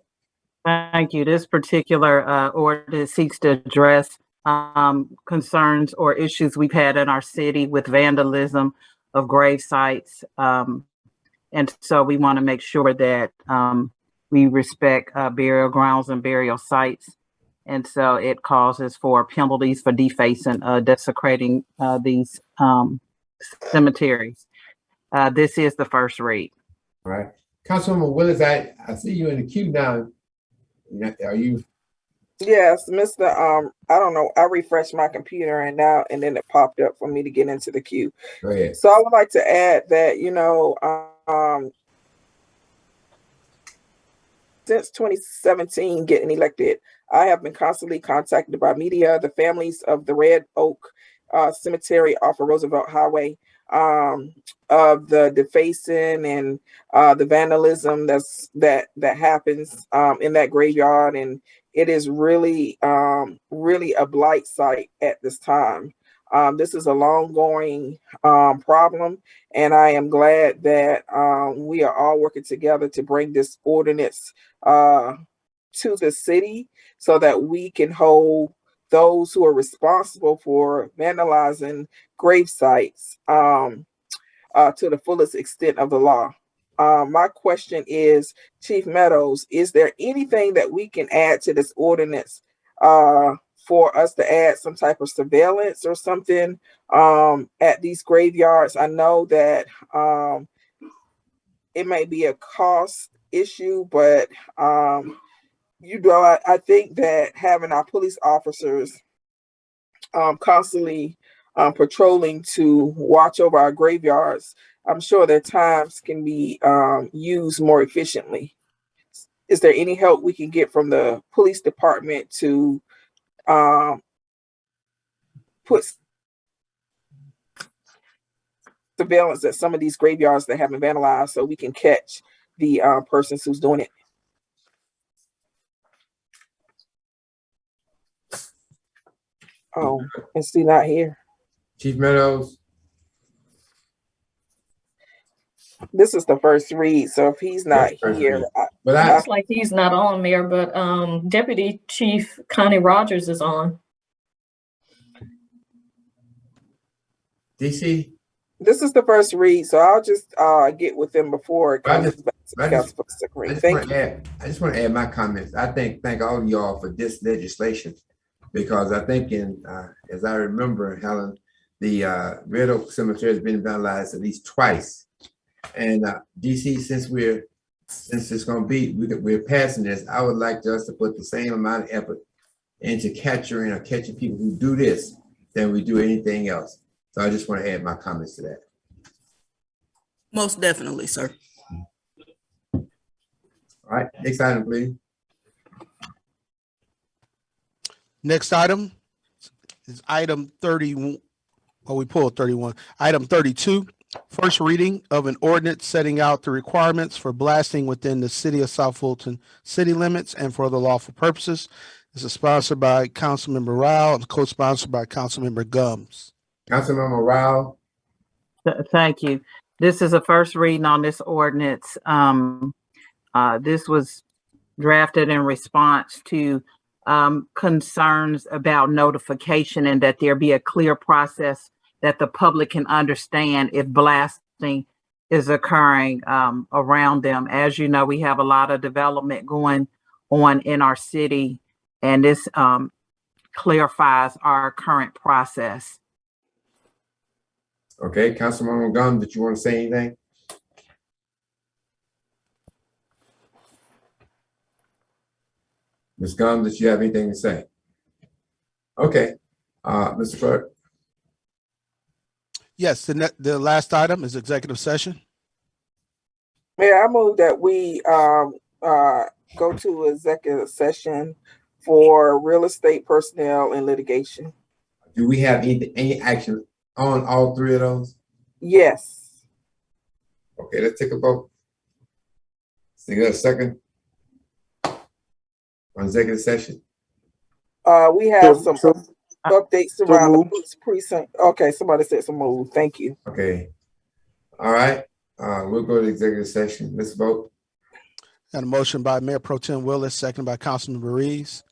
Thank you. This particular ordinance seeks to address concerns or issues we've had in our city with vandalism of grave sites And so we want to make sure that we respect burial grounds and burial sites. And so it causes for penalties for defacing, desecrating these cemeteries. This is the first read. All right. Councilwoman Willis, I see you in the queue now. Are you? Yes, Mr. I don't know. I refreshed my computer and then it popped up for me to get into the queue. Go ahead. So I would like to add that, since 2017 getting elected, I have been constantly contacted by media, the families of the Red Oak Cemetery off of Roosevelt Highway, of the defacing and the vandalism that happens in that graveyard, and it is really really a blight site at this time. This is a long-going problem, and I am glad that we are all working together to bring this ordinance to the city so that we can hold those who are responsible for vandalizing grave sites to the fullest extent of the law. My question is, Chief Meadows, is there anything that we can add to this ordinance for us to add some type of surveillance or something at these graveyards? I know that it may be a cost issue, but I think that having our police officers constantly patrolling to watch over our graveyards, I'm sure their times can be used more efficiently. Is there any help we can get from the police department to put surveillance at some of these graveyards that have been vandalized so we can catch the persons who's doing it? Oh, is he not here? Chief Meadows. This is the first read, so if he's not here, looks like he's not on, Mayor, but Deputy Chief Connie Rogers is on. DC. This is the first read, so I'll just get with them before it comes back to the council for the second read. Thank you. I just want to add my comments. I thank all of y'all for this legislation, because I think as I remember, Helen, the Red Oak Cemetery has been vandalized at least twice. And DC, since it's going to be, we're passing this, I would like us to put the same amount of effort into catching people who do this than we do anything else. So I just want to add my comments to that. Most definitely, sir. All right, next item, please. Next item is item 31. Oh, we pulled 31. Item 32, first reading of an ordinance setting out the requirements for blasting within the City of South Fulton city limits and for other lawful purposes. This is sponsored by Councilmember Rowell and co-sponsored by Councilmember Gumbs. Councilmember Rowell. Thank you. This is a first reading on this ordinance. This was drafted in response to concerns about notification and that there be a clear process that the public can understand if blasting is occurring around them. As you know, we have a lot of development going on in our city, and this clarifies our current process. Okay, Councilwoman Gumbs, did you want to say anything? Ms. Gumbs, did you have anything to say? Okay, Mr. Clerk. Yes, the last item is executive session. Mayor, I move that we go to executive session for real estate, personnel, and litigation. Do we have any action on all three of those? Yes. Okay, let's take a vote. So you got a second on executive session? We have some updates around the police precinct. Okay, somebody said some move. Thank you. Okay. All right. We'll go to executive session. Let's vote. Got a motion by Mayor Pro Tem Willis, second by Councilmember Reeves.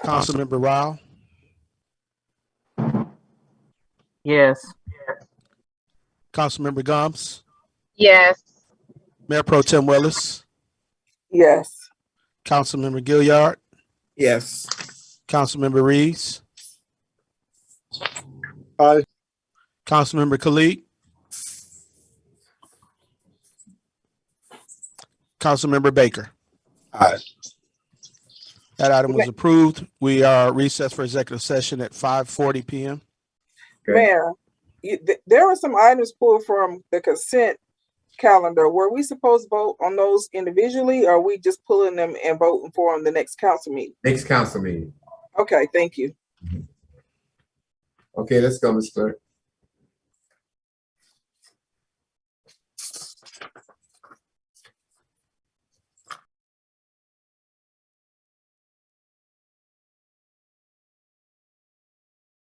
Councilmember Rowell. Yes. Councilmember Gumbs. Yes. Mayor Pro Tem Willis, Yes. Councilmember Gilliard, Yes. Councilmember Reeves, Aye. Councilmember Khalid, Councilmember Baker. Aye. That item was approved. We are recessed for executive session at 5:40 p.m. Mayor, there were some items pulled from the consent calendar. Were we supposed to vote on those individually, or are we just pulling them and voting for them the next council meeting? Next council meeting. Okay, thank you. Okay, let's go, Mr. Clerk.